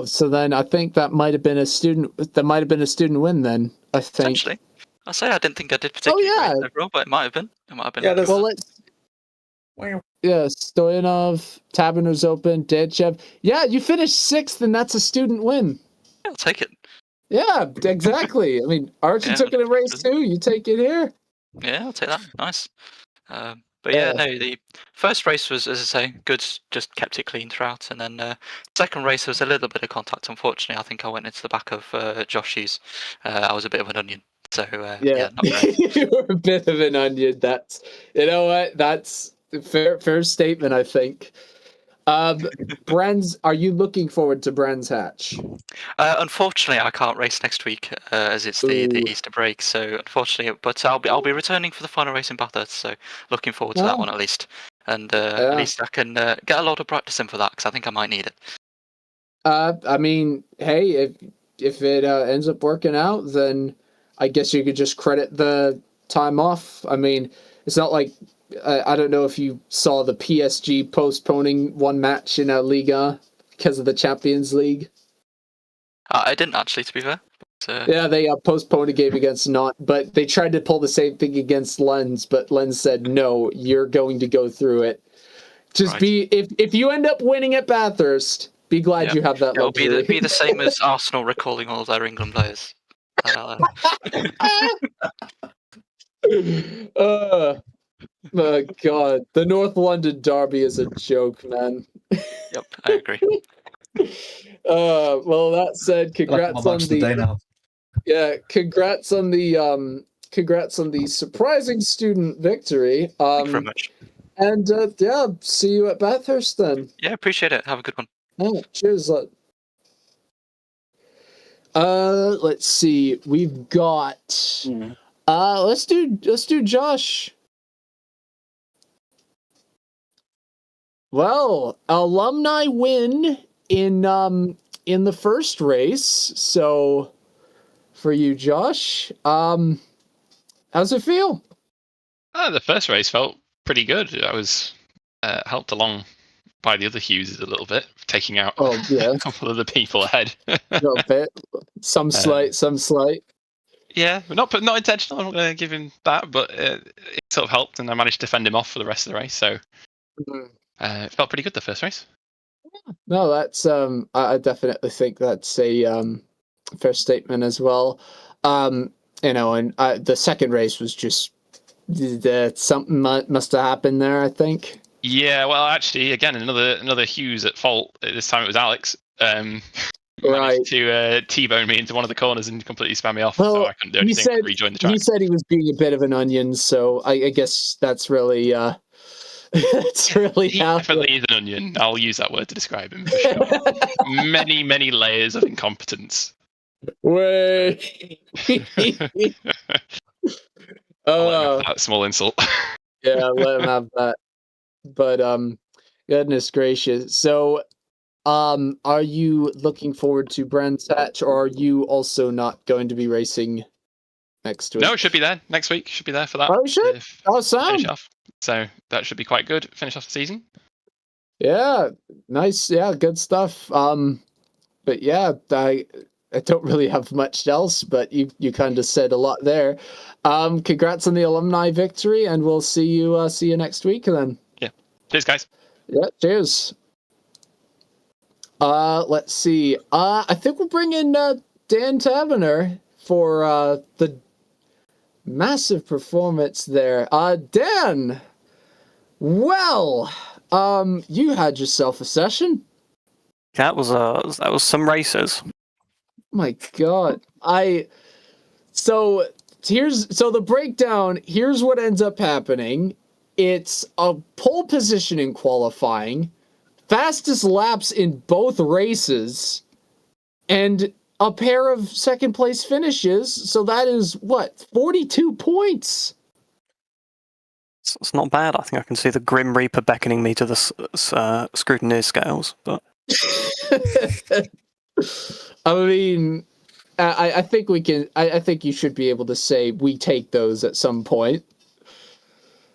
So then I think that might have been a student. That might have been a student win. Then I think. Essentially, I say I didn't think I did particularly great overall, but it might have been. Yeah, Stoyanov, Taberner's open, Deadchev. Yeah, you finished 6th, and that's a student win. Yeah, I'll take it. Yeah, exactly. I mean, Archie took it in race 2. You take it here. Yeah, I'll take that. Nice. But yeah, no, the first race was, as I say, good. Just kept it clean throughout, and then second race there was a little bit of contact. Unfortunately, I think I went into the back of Josh's. I was a bit of an onion, so yeah, not great. You were a bit of an onion. That's, you know what? That's a fair statement, I think. Brands, are you looking forward to Brands Hatch? Unfortunately, I can't race next week as it's the Ooh. Easter break. So unfortunately, but I'll be returning for the final race in Bathurst. So looking forward to that one at least, and at least I can get a lot of practice in for that because I think I might need it. I mean, hey, if it ends up working out, then I guess you could just credit the time off. I mean, it's not like I don't know if you saw the PSG postponing one match in a Liga because of the Champions League. I didn't actually, to be fair. But, yeah, they postponed a game against Nantes, but they tried to pull the same thing against Lens, but Lens said, no, you're going to go through it. Just right. if you end up winning at Bathurst, be glad you have that luxury. It'll be the same as Arsenal recalling all their England players. My God, the North London derby is a joke, man. Yep, I agree. Well, that said, congrats on the day now. Yeah, congrats on the surprising student victory. Thank you very much. And yeah, see you at Bathurst then. Yeah, appreciate it. Have a good one. Oh, cheers. Let's see. We've got let's do Josh. Well, alumni win in the first race. So for you, Josh, how's it feel? The first race felt pretty good. I was helped along by the other Hugheses a little bit, taking out a couple of the people ahead. A little bit. Some slight. Yeah, not intentional. I'm not going to give him that, but it sort of helped, and I managed to fend him off for the rest of the race. So it felt pretty good the first race. No, that's I definitely think that's a fair statement as well. You know, and the second race was just something must have happened there, I think. Yeah, well, actually, again, another Hughes at fault. This time it was Alex. Managed to T-bone me into one of the corners and completely spam me off, so I couldn't do anything to rejoin the track. He said he was being a bit of an onion, so I guess that's really that's really he definitely is an onion. I'll use that word to describe him for sure. many layers of incompetence. Way. That small insult. Yeah, let him have that. But goodness gracious. So are you looking forward to Brands Hatch, or are you also not going to be racing next week? No, it should be there next week. Should be there for that. Oh, shit. Finish off. So that should be quite good. Finish off the season. Yeah, nice. Yeah, good stuff. But yeah, I don't really have much else, but you kind of said a lot there. Congrats on the alumni victory, and we'll see you next week then. Yeah. Cheers, guys. Yeah, cheers. Let's see. I think we'll bring in Dan Taverner for the massive performance there. Dan, well, you had yourself a session. That was some races. My God, so the breakdown. Here's what ends up happening. It's a pole position in qualifying, fastest laps in both races, and a pair of second place finishes. So that is what, 42 points. It's not bad. I think I can see the Grim Reaper beckoning me to the scrutineer scales. But I mean, I think we can. I think you should be able to say we take those at some point.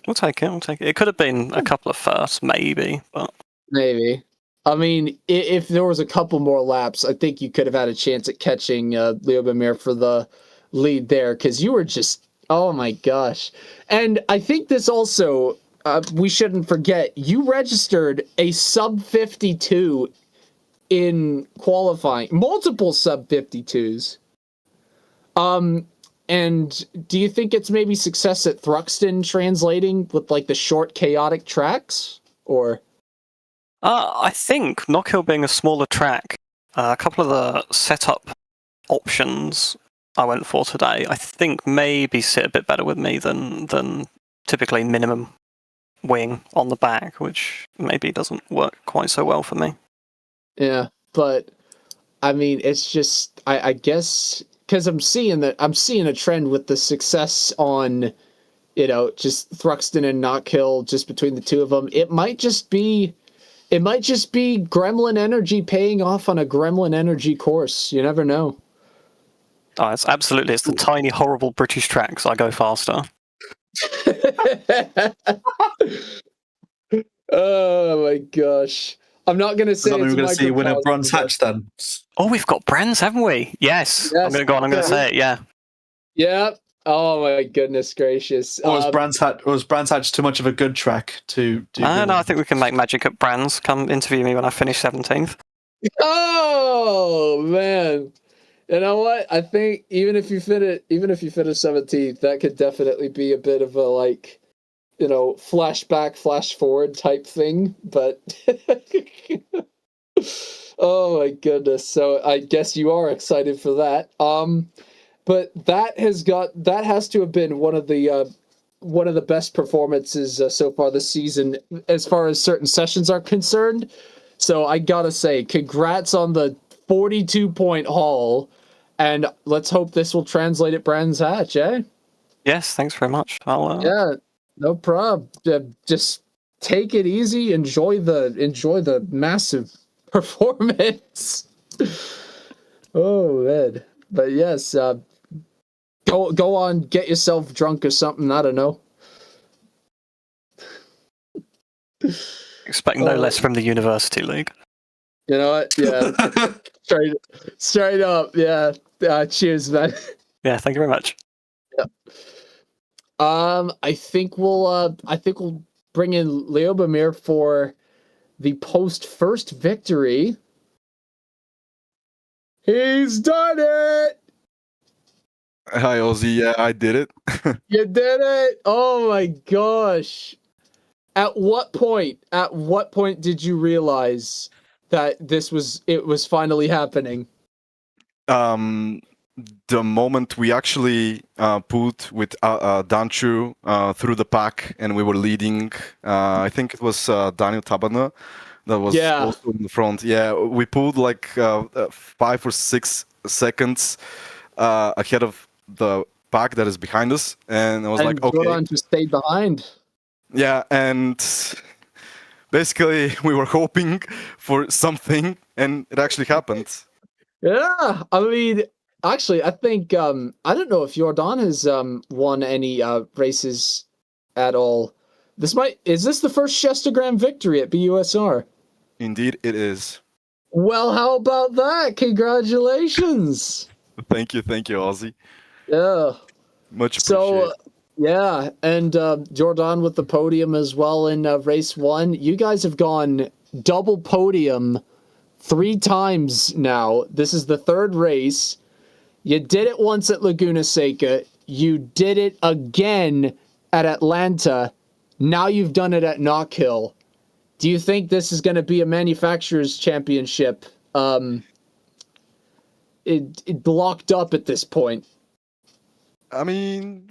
We'll take it. It could have been a couple of firsts, maybe, but maybe. I mean, if there was a couple more laps, I think you could have had a chance at catching Leo Bemir for the lead there, because you were just, oh my gosh. And I think this also, we shouldn't forget, you registered a sub 52 in qualifying, multiple sub 52s. And do you think it's maybe success at Thruxton translating with like the short chaotic tracks, or? I think Knockhill being a smaller track, a couple of the setup options I went for today, I think maybe sit a bit better with me than typically minimum wing on the back, which maybe doesn't work quite so well for me. Yeah, but I mean, it's just I guess because I'm seeing a trend with the success on, just Thruxton and Knockhill, just between the two of them. It might just be Gremlin Energy paying off on a Gremlin Energy course. You never know. Oh, it's the tiny, horrible British tracks. I go faster. Oh my gosh. I'm not going to say we're going to see win a bronze hatch then. Oh, we've got brands, haven't we? Yes. I'm going to go on. I'm going to say it. Yeah. Yeah. Oh my goodness gracious. Or was Brands Hatch too much of a good track to do? No, I think we can make magic at Brands. Come interview me when I finish 17th. Oh man. You know what? I think even if you finish 17th, that could definitely be a bit of a flashback, flash forward type thing. But oh my goodness! So I guess you are excited for that. But that has to have been one of the best performances so far this season, as far as certain sessions are concerned. So I gotta say, congrats on the 42-point haul, and let's hope this will translate at Brands Hatch, eh? Yes, thanks very much. Yeah, no problem. Just take it easy. Enjoy the massive performance. Oh man, but yes, go on, get yourself drunk or something. I don't know. Expect no less from the University League. You know what? Yeah, straight up. Yeah. Cheers, man. Yeah, thank you very much. Yeah. I think we'll bring in Leobamir for the post first victory. He's done it. Hi, Ozzy. Yeah, I did it. You did it. Oh my gosh. At what point did you realize that it was finally happening? The moment we actually pulled with Danchu through the pack and we were leading, I think it was Daniel Tabana that was also in the front. Yeah, we pulled like 5 or 6 seconds ahead of the pack that is behind us, and I was like, okay. Jordan just stayed behind. Yeah, and basically we were hoping for something, and it actually happened. Yeah, I mean, actually, I think I don't know if Jordan has won any races at all. Is this the first Chestergram victory at BUSR? Indeed, it is. Well, how about that? Congratulations! Thank you, Ozzy. Yeah, much appreciated. So, yeah, and Jordan with the podium as well in race 1. You guys have gone double podium 3 times now. This is the 3rd race. You did it once at Laguna Seca. You did it again at Atlanta. Now you've done it at Knockhill. Do you think this is going to be a manufacturer's championship? It blocked up at this point. I mean,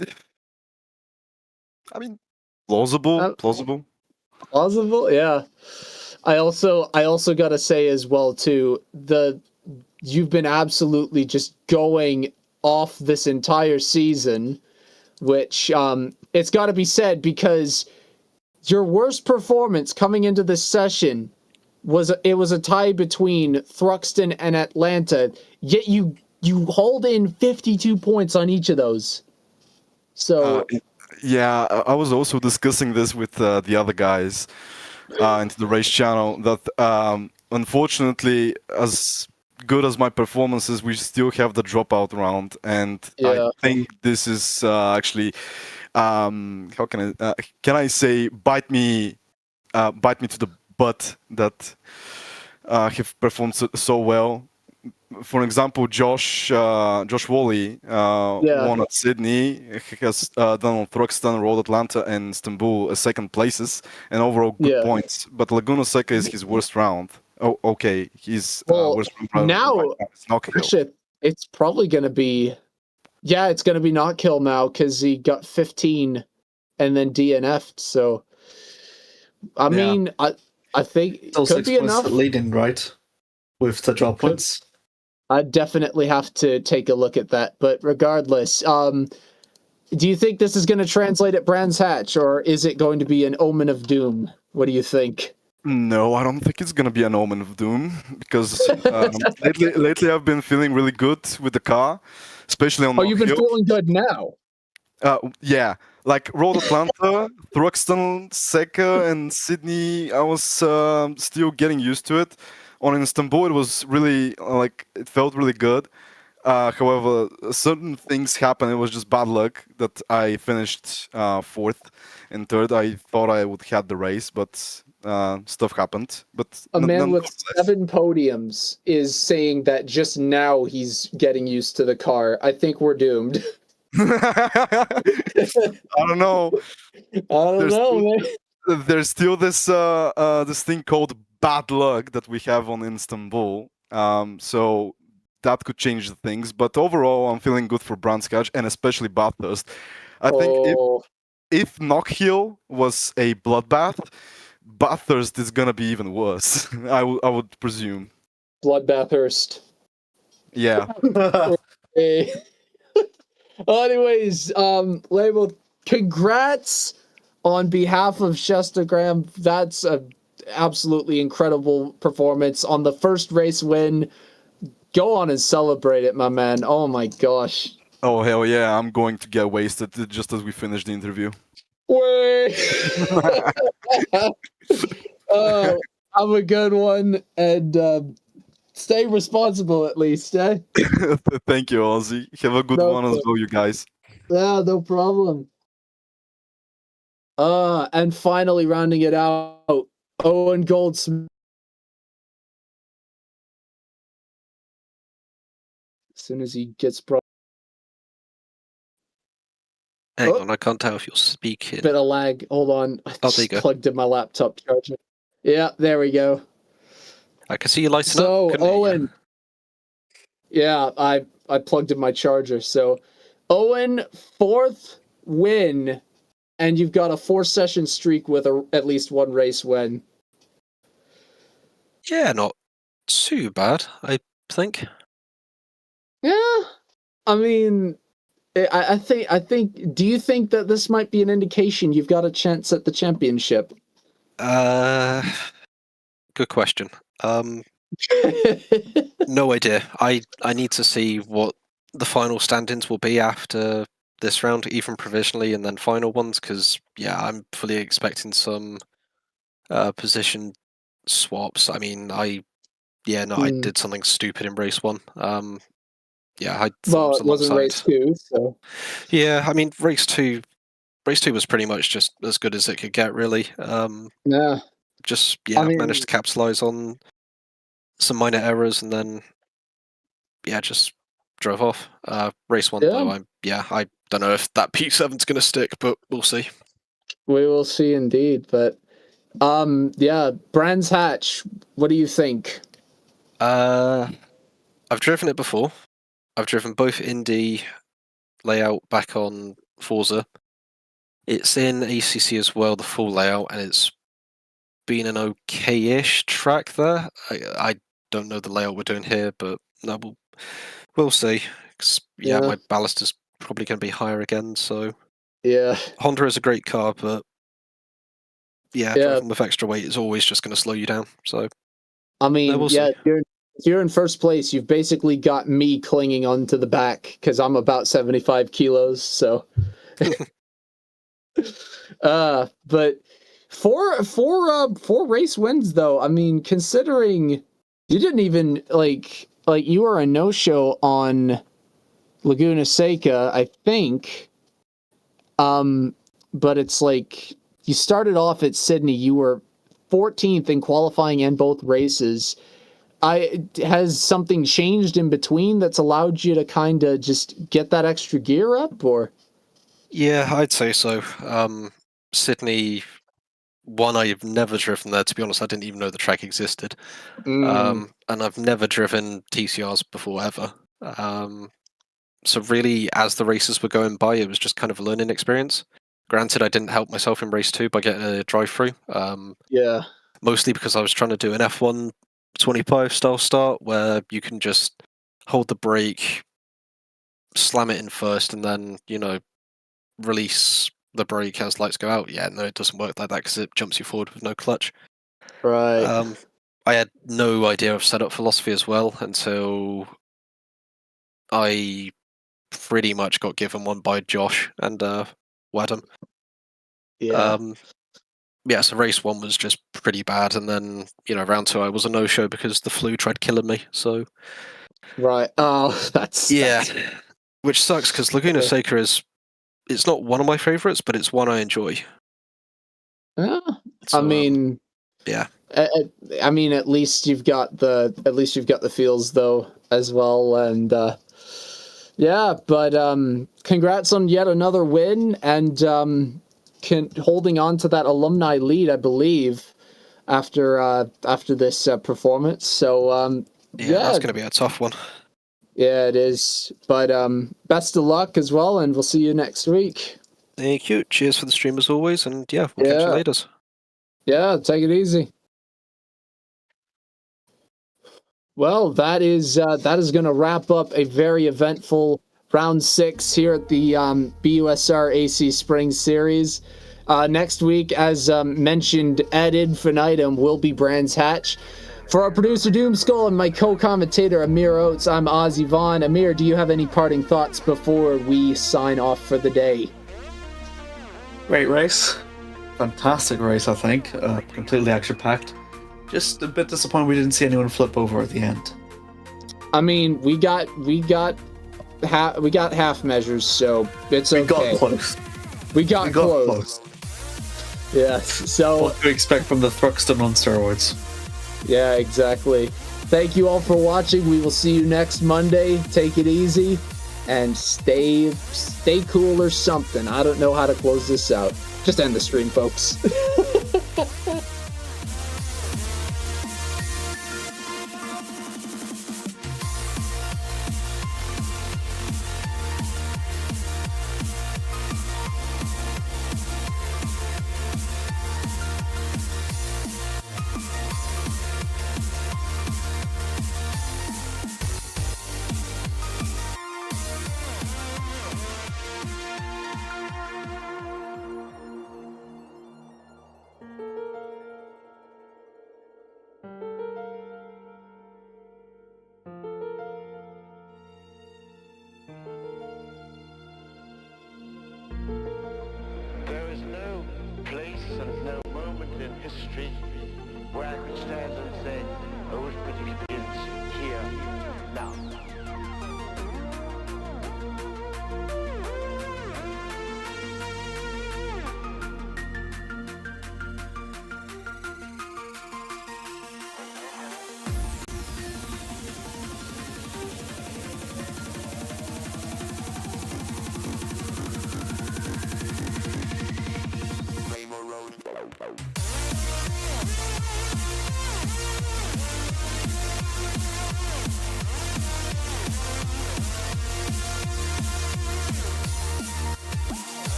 plausible. Plausible, yeah. I also gotta say as well too, you've been absolutely just going off this entire season, which it's got to be said, because your worst performance coming into this session was a tie between Thruxton and Atlanta, yet you hauled in 52 points on each of those. So yeah, I was also discussing this with the other guys into the race channel, that unfortunately, as good as my performance is, we still have the dropout round, and I think this is actually how can I say bite me to the butt that have performed so well. for example, Josh Wally won at Sydney. He has done on Thruxton, Road Atlanta, and Istanbul second places and overall good points. But Laguna Seca is his worst round. Oh, okay, his worst round now. Is Knockhill. Actually, it's probably going to be. Yeah, it's going to be Knockhill now because he got 15 and then DNF'd. So, I mean, I think it could be enough. Leading, right? With the drop points. I definitely have to take a look at that. But regardless, do you think this is going to translate at Brands Hatch, or is it going to be an omen of doom? What do you think? No, I don't think it's going to be an omen of doom because lately I've been feeling really good with the car, especially on Knockhill. You've been feeling good now? Yeah. Like Road Atlanta, Thruxton, Seca, and Sydney, I was still getting used to it. On Istanbul, it was really, it felt really good. However, certain things happened. It was just bad luck that I finished fourth and third. I thought I would have the race, but stuff happened. But a man with 7 podiums is saying that just now he's getting used to the car. I think we're doomed. I don't know. There's still this this thing called bad luck that we have on Istanbul. So that could change the things. But overall, I'm feeling good for Brands Hatch and especially Bathurst. I think if Knockhill was a bloodbath, Bathurst is gonna be even worse. I would presume. Bloodbathurst. Yeah. Anyways, Label, congrats on behalf of Shestagram. That's a absolutely incredible performance on the first race win. Go on and celebrate it, my man. Oh my gosh. Oh hell yeah, I'm going to get wasted just as we finish the interview. Wait. Have a good one and stay responsible at least, eh? Thank you, Ozzy. Have a good one as well, you guys. Yeah, no problem. And finally rounding it out, Owen Goldsmith. As soon as he gets brought. Hang on, I can't tell if you're speaking. Bit of lag. Hold on. I there you go. Plugged in my laptop charger. Yeah, there we go. I can see you lighting up. So, Owen. Yeah, I plugged in my charger. So, Owen, 4th win, and you've got a 4-session streak with at least 1 race win. Yeah, not too bad, I think. Yeah, I mean, I think. Do you think that this might be an indication you've got a chance at the championship? Good question. No idea. I need to see what the final standings will be after this round, even provisionally, and then final ones. Because I'm fully expecting some position swaps. I mean, I did something stupid in race 1. I thought it wasn't race 2, so yeah. I mean, race 2 was pretty much just as good as it could get, really. Yeah. Just I managed to capitalize on some minor errors and then just drove off. Race 1 though, I don't know if that P7's gonna stick, but we'll see. We will see indeed. But Brands Hatch, what do you think? I've driven it before. I've driven both Indy layout back on Forza. It's in ACC as well, the full layout, and it's been an okay-ish track there. I don't know the layout we're doing here, but no, we'll see. My ballast is probably going to be higher again, so Honda is a great car, but driving with extra weight is always just going to slow you down. So I mean, if you're in first place, you've basically got me clinging onto the back because I'm about 75 kilos. So, but four race wins though. I mean, considering you didn't even like you were a no-show on Laguna Seca, I think. But it's like you started off at Sydney. You were 14th in qualifying and both races. has something changed in between that's allowed you to kind of just get that extra gear up, or? Yeah, I'd say so. Sydney, one, I've never driven there. To be honest, I didn't even know the track existed. And I've never driven TCRs before ever. So really, as the races were going by, it was just kind of a learning experience. Granted, I didn't help myself in race 2 by getting a drive-through. Yeah. Mostly because I was trying to do an F1 25 style start where you can just hold the brake, slam it in first, and then, release the brake as lights go out. Yeah, no, it doesn't work like that because it jumps you forward with no clutch. Right. I had no idea of setup philosophy as well until I pretty much got given one by Josh and Wadham. Yeah. Yeah, so race 1 was just pretty bad, and then, round 2 I was a no-show because the flu tried killing me, so... Right. Oh, that's... Which sucks, because Laguna Seca it's not one of my favourites, but it's one I enjoy. Yeah. So, I mean... yeah. I mean, at least you've got the feels, though, as well, and... yeah, but congrats on yet another win, and holding on to that alumni lead, I believe, after this performance. So yeah, that's going to be a tough one. Yeah, it is. But best of luck as well, and we'll see you next week. Thank you. Cheers for the stream as always, and yeah, we'll catch you later. Yeah, take it easy. Well, that is going to wrap up a very eventful round 6 here at the BUSR AC Spring Series. Next week, as mentioned, ad infinitum will be Brands Hatch. For our producer Doomskull and my co-commentator Amir Oates, I'm Ozzy Vaughn. Amir, do you have any parting thoughts before we sign off for the day? Great race. Fantastic race, I think. Completely action-packed. Just a bit disappointed we didn't see anyone flip over at the end. I mean, we got half measures, so it's okay. We got close. We got close. Yeah, so... What to expect from the Thruxton on steroids. Yeah, exactly. Thank you all for watching. We will see you next Monday. Take it easy, and stay cool or something. I don't know how to close this out. Just end the stream, folks. There is no place and no moment in history where I could stand and say, oh, it was pretty